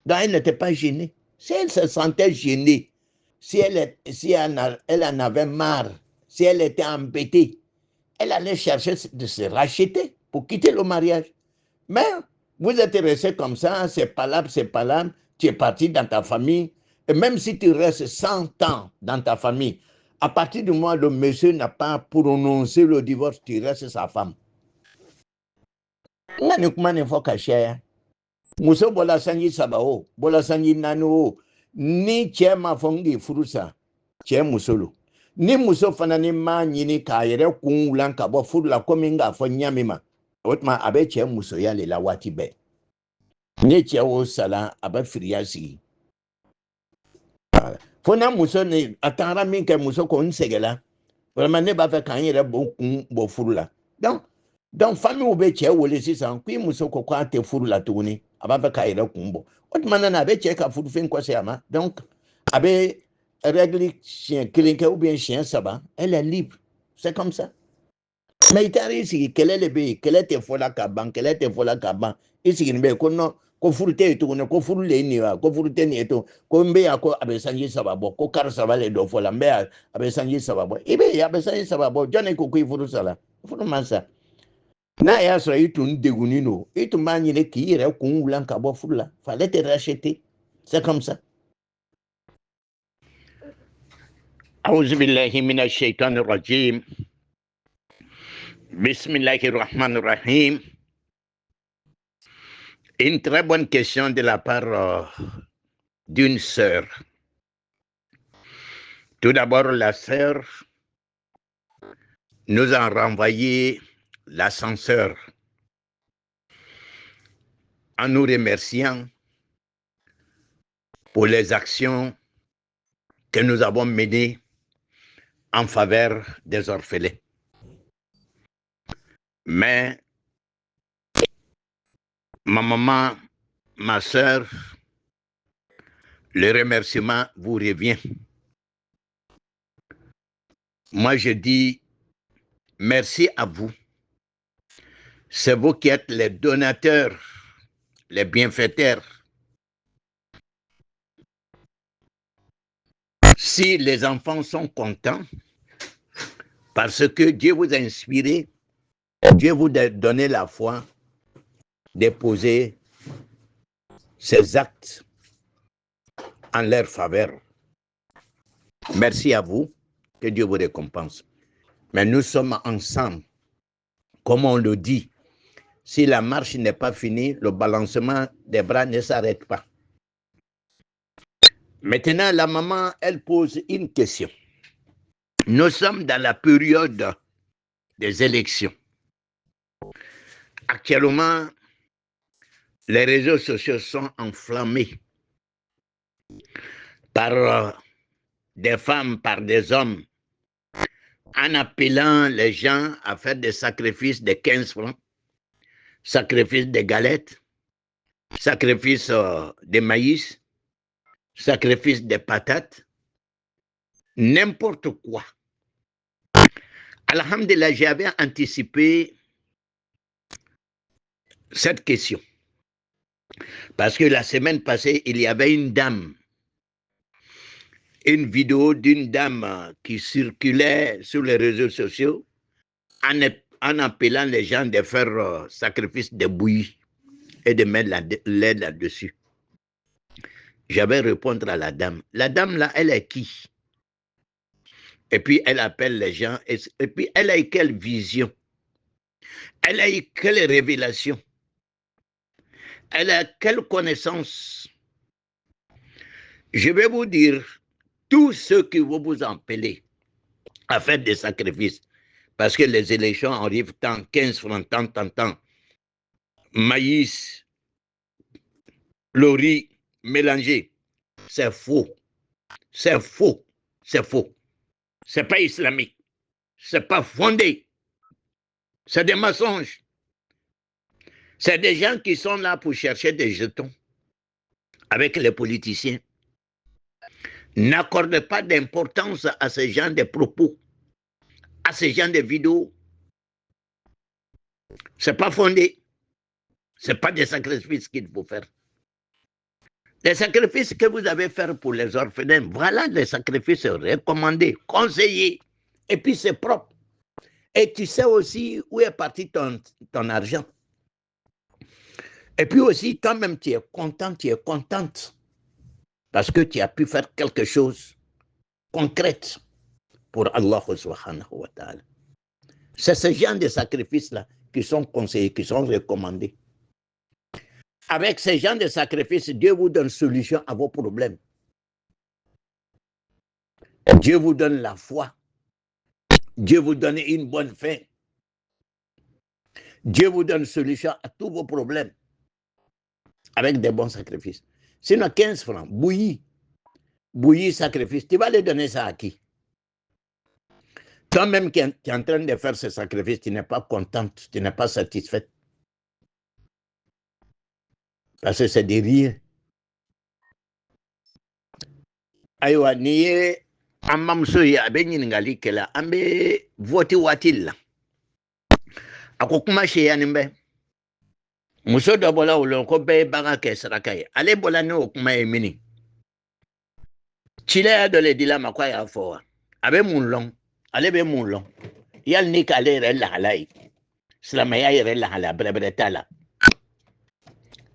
Donc elle n'était pas gênée. Si elle se sentait gênée, si elle en avait marre, si elle était embêtée, elle allait chercher de se racheter pour quitter le mariage. Mais vous êtes resté comme ça, c'est pas là, tu es parti dans ta famille. Et même si tu restes 100 ans dans ta famille, à partir du moment où le monsieur n'a pas prononcé le divorce, tu restes sa femme. Muso bola sanji sabao, bola sanji nano, ni cɛ ma fɔ n k'i furu sa, cɛ muso lo. Ni muso fana ni m'a ɲini k'a yɛrɛ kun wulan ka bɔ furu la komi n k'a fɔ ɲami ma, o tuma a bɛ cɛ musoya le la waati bɛɛ. Ni cɛ o sala a bɛ firiya sigi. Fo na muso ni a tagara min kɛ muso ko n sɛgɛla, vraiment ne b'a fɛ k'an yɛrɛ bɔ kun bɔ furu la. Donc famille bɛ cɛ wele sisan k'i muso ko k'a tɛ furu la tuguni. A b'a fɛ k'a yɛrɛ kun bɔ. O tuma na a bɛ cɛ ka furufin kɔsɛ a ma. Donc a bɛ règle siɲɛ kelen kɛ ou bien siɲɛ saba, elle est libre. C'est comme ça. Mais i taara i sigi kɛlɛ de bɛ yen, kɛlɛ tɛ fɔ la ka ban, kɛlɛ tɛ fɔ la ka ban. I sigilen bɛ yen ko non, ko furu tɛ yen tuguni, ko furu le ye nin ye wa, ko furu tɛ nin ye tuguni, ko n bɛ yan ko a bɛ sanji saba bɔ, ko kari saba le dɔ fɔ la, n bɛ yan a bɛ sanji saba bɔ. I bɛ yen a bɛ sanji saba bɔ, jɔn de ko k'i furu sa la? Furu ma sa. N'a y'a sɔrɔ i tun degunnen don, i tun b'a ɲini k'i yɛrɛ kun wulan ka bɔ furu la. Fallait te racheter. C'est comme ça. أعوذ بالله من الشيطان الرجيم. بسم الله الرحمن الرحيم. Une très bonne question de la part d'une sœur. Tout d'abord, la sœur nous a renvoyé l'ascenseur en nous remerciant pour les actions que nous avons menées en faveur des orphelins. Mais ma maman, ma sœur, le remerciement vous revient. Moi, je dis merci à vous. C'est vous qui êtes les donateurs, les bienfaiteurs. Si les enfants sont contents, parce que Dieu vous a inspiré, Dieu vous a donné la foi de poser ces actes en leur faveur. Merci à vous, que Dieu vous récompense. Mais nous sommes ensemble, comme on le dit. Si la marche n'est pas finie, le balancement des bras ne s'arrête pas. Maintenant, la maman, elle pose une question. Nous sommes dans la période des élections. Actuellement, les réseaux sociaux sont enflammés par des femmes, par des hommes, en appelant les gens à faire des sacrifices de 15 francs, sacrifices de galettes, sacrifices de maïs, sacrifices de patates, n'importe quoi. Alhamdulillah, j'avais anticipé cette question. Parce que la semaine passée, il y avait une dame, une vidéo d'une dame qui circulait sur les réseaux sociaux en appelant les gens de faire sacrifice de bouillie et de mettre lait là-dessus. J'avais répondre à la dame. La dame là, elle est qui? Et puis elle appelle les gens. Et puis elle a eu quelle vision? Elle a eu quelle révélation? Elle a quelle connaissance? Je vais vous dire, tous ceux qui vont vous appeler à faire des sacrifices, parce que les élections arrivent tant, 15 francs, tant, maïs, le riz mélangé, c'est faux. C'est faux. C'est faux. C'est pas islamique. C'est pas fondé. C'est des mensonges. C'est des gens qui sont là pour chercher des jetons avec les politiciens. N'accordez pas d'importance à ce genre de propos, à ce genre de vidéos. Ce n'est pas fondé. Ce n'est pas des sacrifices qu'il faut faire. Les sacrifices que vous avez fait pour les orphelins, voilà les sacrifices recommandés, conseillés. Et puis c'est propre. Et tu sais aussi où est parti ton argent. Et puis aussi, toi-même, tu es content, tu es contente. Parce que tu as pu faire quelque chose concret pour Allah subhanahu wa ta'ala. C'est ce genre de sacrifices-là qui sont conseillés, qui sont recommandés. Avec ce genre de sacrifices, Dieu vous donne solution à vos problèmes. Dieu vous donne la foi. Dieu vous donne une bonne fin. Dieu vous donne solution à tous vos problèmes avec des bons sacrifices. Sinon, 15 francs, bouilli, sacrifice, tu vas les donner ça à qui? Toi-même qui es en train de faire ce sacrifice, tu n'es pas contente, tu n'es pas satisfaite. Parce que c'est de rien. Aïwa, niye amamso ya abe nyiningali kela ambe voti watilla. Ako kuma sheya nimbe. Muso do bola ulon ko be baga ke sarakaye. Ale bola ne okuma emini. Chile ya dole dila makwa ya fowa. Abe munlong. Ale be munlong. Yal ni kale re la halai. Slama ya re la hala bre tala.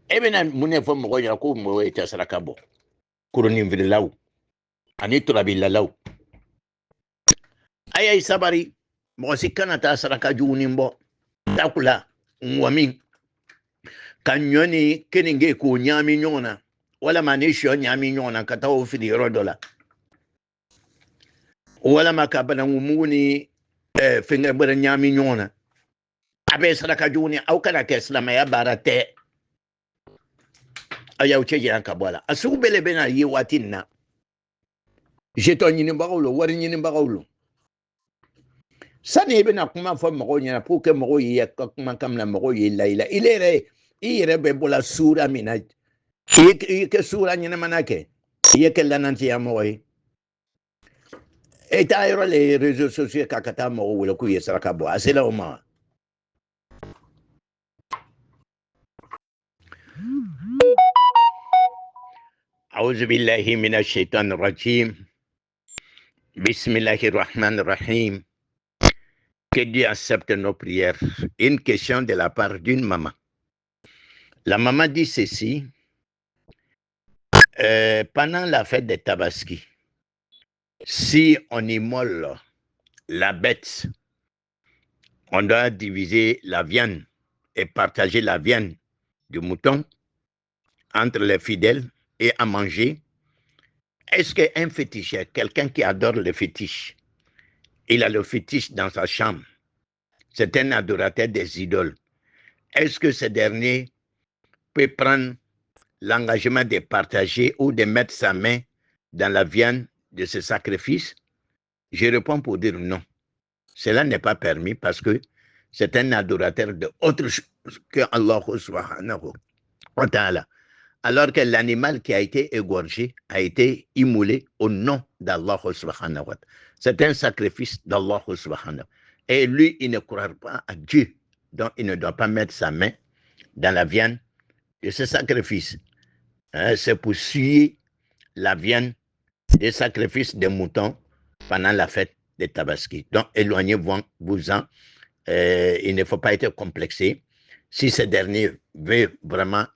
Ebena mune fo mo ya ko mo eta sarakabo. Kuruni mvilaw. Ani turabila law. Aya isabari mo sikana ta saraka junimbo. Takula mwami kanyoni keninge ko nyami nyona wala manisho nyami nyona kata ofidi rodola wala makabana ngumuni finga bere nyami nyona abe saraka juni au kana ke islama ya barate aya ucheje yankabola asubele bena yi watinna jeto nyini bagolo wari nyini bagolo sani bena kuma fo mo nyana pour que mo yi kuma kamna mo yi laila ilere ire be bola sura mina ke sura nyina manake yeke lananti ya moy et ayro les réseaux sociaux kakata mo wala ku yesaka bo asela oma أعوذ بالله من الشيطان الرجيم بسم الله الرحمن الرحيم. Que Dieu accepte nos prières. Une question de la part d'une maman. La maman dit ceci. Pendant la fête des Tabaski, si on immole la bête, on doit diviser la viande et partager la viande du mouton entre les fidèles et à manger. Est-ce qu'un féticheur, quelqu'un qui adore le fétiche, il a le fétiche dans sa chambre, c'est un adorateur des idoles, est-ce que ce dernier peut prendre l'engagement de partager ou de mettre sa main dans la viande de ce sacrifice? Je réponds pour dire non. Cela n'est pas permis parce que c'est un adorateur de autre chose que Allah subhanahu wa ta'ala. Alors que l'animal qui a été égorgé a été immolé au nom d'Allah subhanahu wa ta'ala. C'est un sacrifice d'Allah subhanahu. Et lui, il ne croit pas à Dieu. Donc, il ne doit pas mettre sa main dans la viande de ce sacrifice. C'est pour suer la viande des sacrifices des moutons pendant la fête des Tabaski. Donc, éloignez-vous-en. Il ne faut pas être complexé. Si ce dernier veut vraiment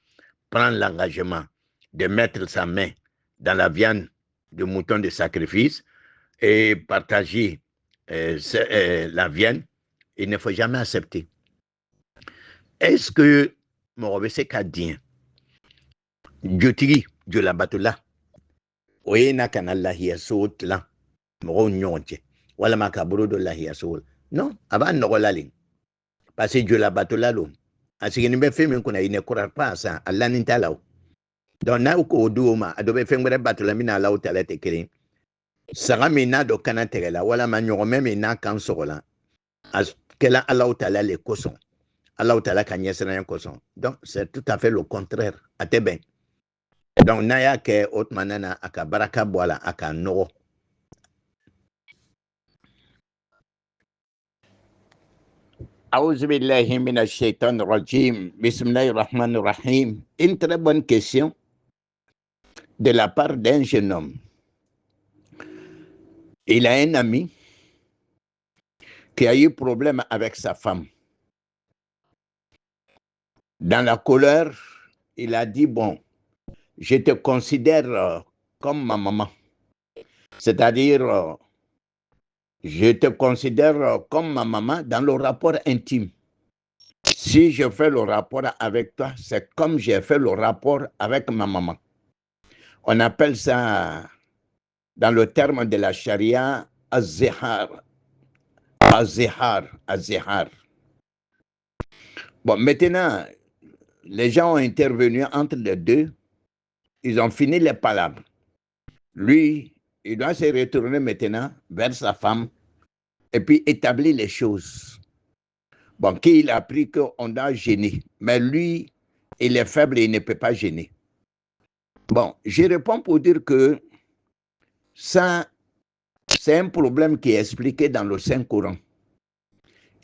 prendre l'engagement de mettre sa main dans la viande de mouton de sacrifice et partager la viande, il ne faut jamais accepter. Est-ce que Morobese Kadien, Diotigi, Dieu la batula, Oyena kanala hiasot la, Moro nyonche, wala makaburo de la hiasol. Non, avant Norolalin. Parce que Dieu la batula l'homme. Asi que nous faisons qu'on ne croit pas à ça, Allah n'intala. Donc, na ko douma, adobe fengre batula mina la utala tekere. Sara mina do kana tegela, wala manyorome mina kan sola. As kela Allah utala le koson. Allah utala kanyesena koson. Donc, c'est tout à fait le contraire. Ate ben. Donc, naya ke otmanana aka baraka boala aka no. A'udhu billahi minash shaitanir rajim. Bismillahir rahmanir rahim. Une très bonne question de la part d'un jeune homme. Il a un ami qui a eu problème avec sa femme. Dans la colère, il a dit, bon, je te considère comme ma maman. C'est-à-dire, je te considère comme ma maman dans le rapport intime. Si je fais le rapport avec toi, c'est comme j'ai fait le rapport avec ma maman. On appelle ça, dans le terme de la charia, az-zihar. Az-zihar, az-zihar. Bon, maintenant, les gens ont intervenu entre les deux. Ils ont fini les palabres. Lui, il doit se retourner maintenant vers sa femme et puis établir les choses. Bon, qu'il a appris qu'on doit gêner. Mais lui, il est faible et il ne peut pas gêner. Bon, je réponds pour dire que ça, c'est un problème qui est expliqué dans le Saint-Coran.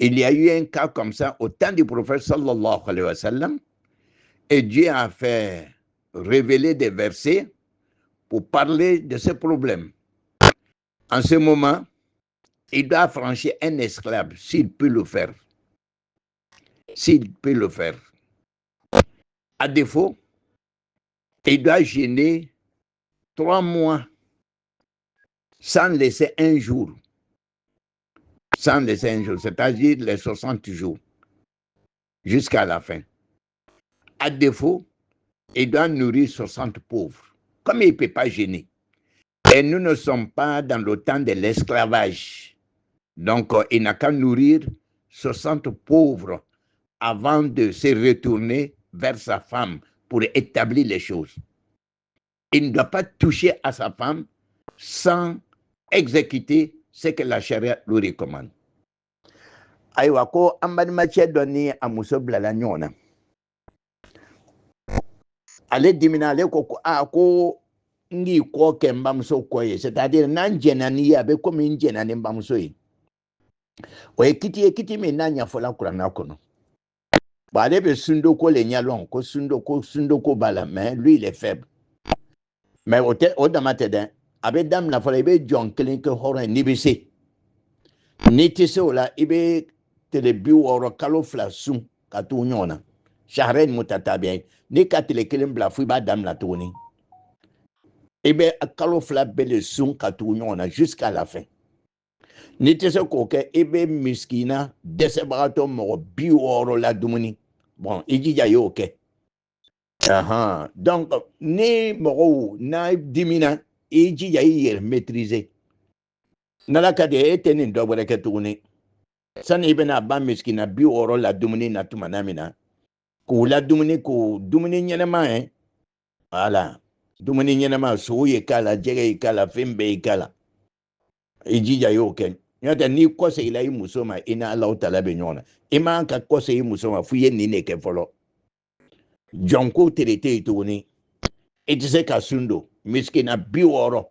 Il y a eu un cas comme ça au temps du prophète sallallahu alayhi wa sallam et Dieu a fait révéler des versets pour parler de ce problème. En ce moment, il doit affranchir un esclave s'il peut le faire. S'il peut le faire. À défaut, il doit gêner 3 mois sans laisser un jour. Sans laisser un jour, c'est-à-dire les 60 jours, jusqu'à la fin. À défaut, il doit nourrir 60 pauvres. Comme il ne peut pas gêner. Et nous ne sommes pas dans le temps de l'esclavage. Donc, il n'a qu'à nourrir 60 pauvres avant de se retourner vers sa femme pour établir les choses. Il ne doit pas toucher à sa femme sans exécuter ce que la charia lui recommande. Aywa ko ambani doni a muso bilala ɲɔgɔn na. Ale dimina ale ko ko ngi ko kɛ n bamuso kɔ ye, c'est-à-dire n'an jɛna n'i ye a bɛ komi n jɛna ni n bamuso ye. O ye kiti ye, kiti min n'a ɲɛfɔla kuranna kɔnɔ. Bon, ale bɛ sundoko le ɲɛlɔn ko sundoko b'a la, mais lui il est faible. Mais o dama tɛ dɛ, a bɛ daminɛ fɔlɔ i bɛ jɔn kelen kɛ hɔrɔn ye n'i bɛ se. N'i tɛ se o la i bɛ tile 60 kalo 2 sun ka tugu ɲɔgɔn na. Shahrain mutatabi'ain. N'i ka tile 1 bila fo i b'a daminɛ tuguni. I bɛ kalo 2 bɛɛ de sun ka tugu ɲɔgɔn na jusqu'à la fin. N'i tɛ se k'o kɛ i bɛ miskina dɛsɛbagatɔ mɔgɔ 60 la dumuni. Bon, i jija i y'o kɛ. Donc, ni mɔgɔw n'a dimina i jija i yɛrɛ maîtriser. N'Ala ka di ye e tɛ nin dɔ wɛrɛ kɛ tuguni. Sani i bɛna ban miskina 60 la dumuni na tumana min na, k'u la dumuni ɲɛnɛma ye. Voilà. Dumuni ɲɛnɛma, sogo ye k'a la, jɛgɛ ye k'a la, fɛn bɛɛ ye k'a la. I jija i y'o kɛ. N'o tɛ n'i kɔsegila i muso ma, i ni Alahu Taala bɛ ɲɔgɔn na. I man ka kɔsegi i muso ma fo i ye nin de kɛ fɔlɔ. Jɔnko tere tɛ yen tuguni. I tɛ se ka sun don. Miskina 60.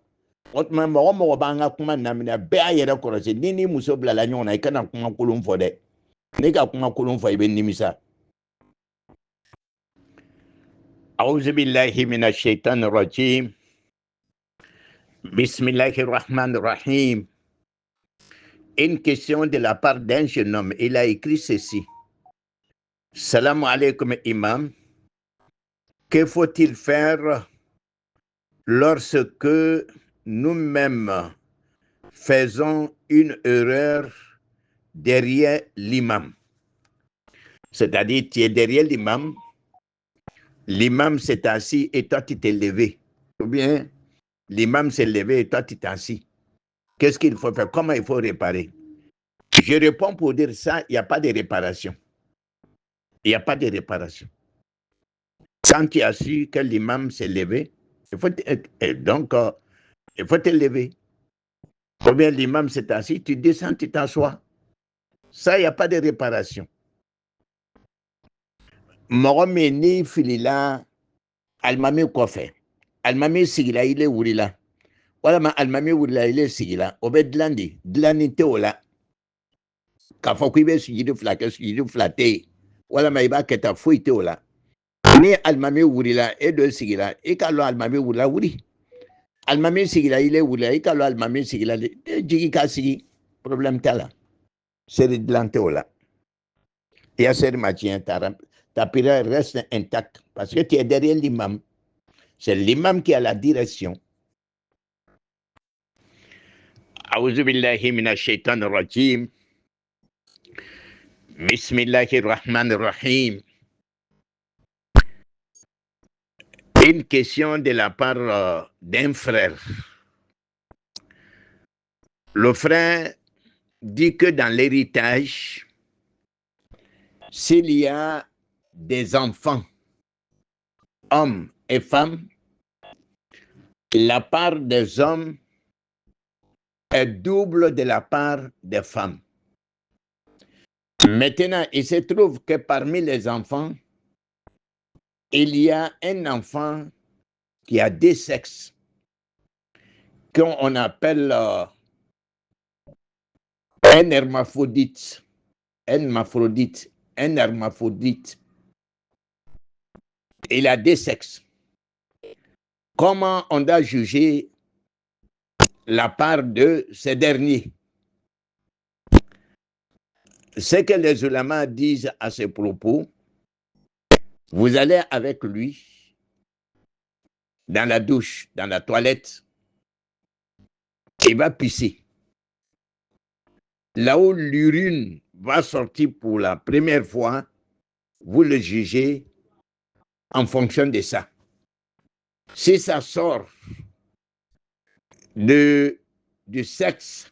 O tuma mɔgɔ mɔgɔ b'an ka kuma naminɛ bɛɛ y'a yɛrɛ kɔlɔsi. Ni n'i muso bilala ɲɔgɔn na i kana kuma kolon fɔ dɛ. N'i ka kuma kolon fɔ i bɛ nimisa. A'udhu billahi minash shaitanir rajim. Bismillahir rahmanir rahim. Une question de la part d'un jeune homme. Il a écrit ceci. Salam alaikum imam. Que faut-il faire lorsque nous-mêmes faisons une erreur derrière l'imam? C'est-à-dire, tu es derrière l'imam, l'imam s'est assis et toi tu t'es levé. Ou bien, l'imam s'est levé et toi tu t'es assis. Qu'est-ce qu'il faut faire? Comment il faut réparer? Je réponds pour dire ça, il n'y a pas de réparation. Il n'y a pas de réparation. Quand tu as su que l'imam s'est levé, il faut te lever. Ou bien l'imam s'est assis, tu descends, tu t'assois. Ça, il n'y a pas de réparation. Mɔgɔ min ni filila alimami kɔfɛ, alimami sigila ile wulila walama alimami wulila ile sigila o bɛ dilan de dilanni tɛ o la k'a fɔ ko i bɛ sujudi fila kɛ sujudi fila tɛ yen walama i b'a kɛ tan foyi tɛ o la ni alimami wulila e dɔ sigila i k'a lɔn alimami wulila wuli alimami sigila ile wulila i k'a lɔn alimami sigila de jigi k'a sigi problème t'a la seri dilan tɛ o la i ya seri ma tiɲɛ ta prière reste intacte parce que tu es derrière l'imam. C'est l'imam qui a la direction. A'udhu billahi minash shaitanir rajim. Bismillahir rahmanir rahim. Une question de la part d'un frère. Le frère dit que dans l'héritage, s'il y a des enfants, hommes et femmes, la part des hommes est double de la part des femmes. Maintenant, il se trouve que parmi les enfants, il y a un enfant qui a deux sexes, qu'on appelle un hermaphrodite. Un hermaphrodite. Il a deux sexes. Comment on doit juger la part de ces derniers? Ce que les ulamas disent à ce propos, vous allez avec lui dans la douche, dans la toilette, il va pisser. Là où l'urine va sortir pour la première fois, vous le jugez en fonction de ça. Si ça sort du sexe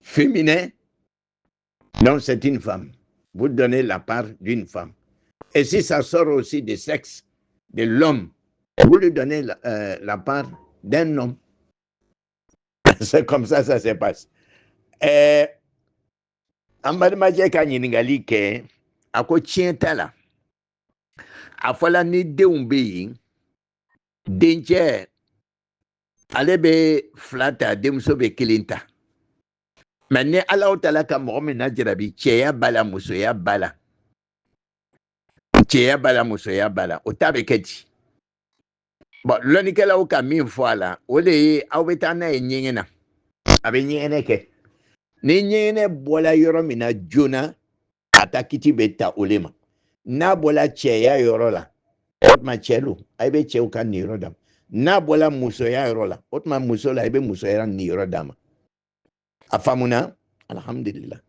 féminin, donc c'est une femme. Vous donnez la part d'une femme. Et si ça sort aussi du sexe de l'homme, vous lui donnez la part d'un homme. C'est comme ça se passe. Ambademaje ka ɲininkali kɛ a ko tiɲɛ t'a la a fɔla ni denw bɛ yen dencɛ ale bɛ fila ta denmuso bɛ kelen ta mais ni Alahu Taala ka mɔgɔ min najarabi cɛya b'a la musoya b'a la musoya b'a la o ta bɛ kɛ di bon lɔnnikɛlaw ka min fɔ a la o de ye aw bɛ taa n'a ye ɲɛgɛn na a bɛ ɲɛgɛnɛ kɛ ni ɲɛgɛnɛ bɔla yɔrɔ min na joona a ta kiti bɛ ta o le ma n'a bɔla cɛya yɔrɔ la o tuma cɛ don a bɛ cɛw ka niyɔrɔ d'a ma n'a bɔla musoya yɔrɔ la o tuma muso la i bɛ musoya niyɔrɔ d'a ma a faamuna alhamdulillah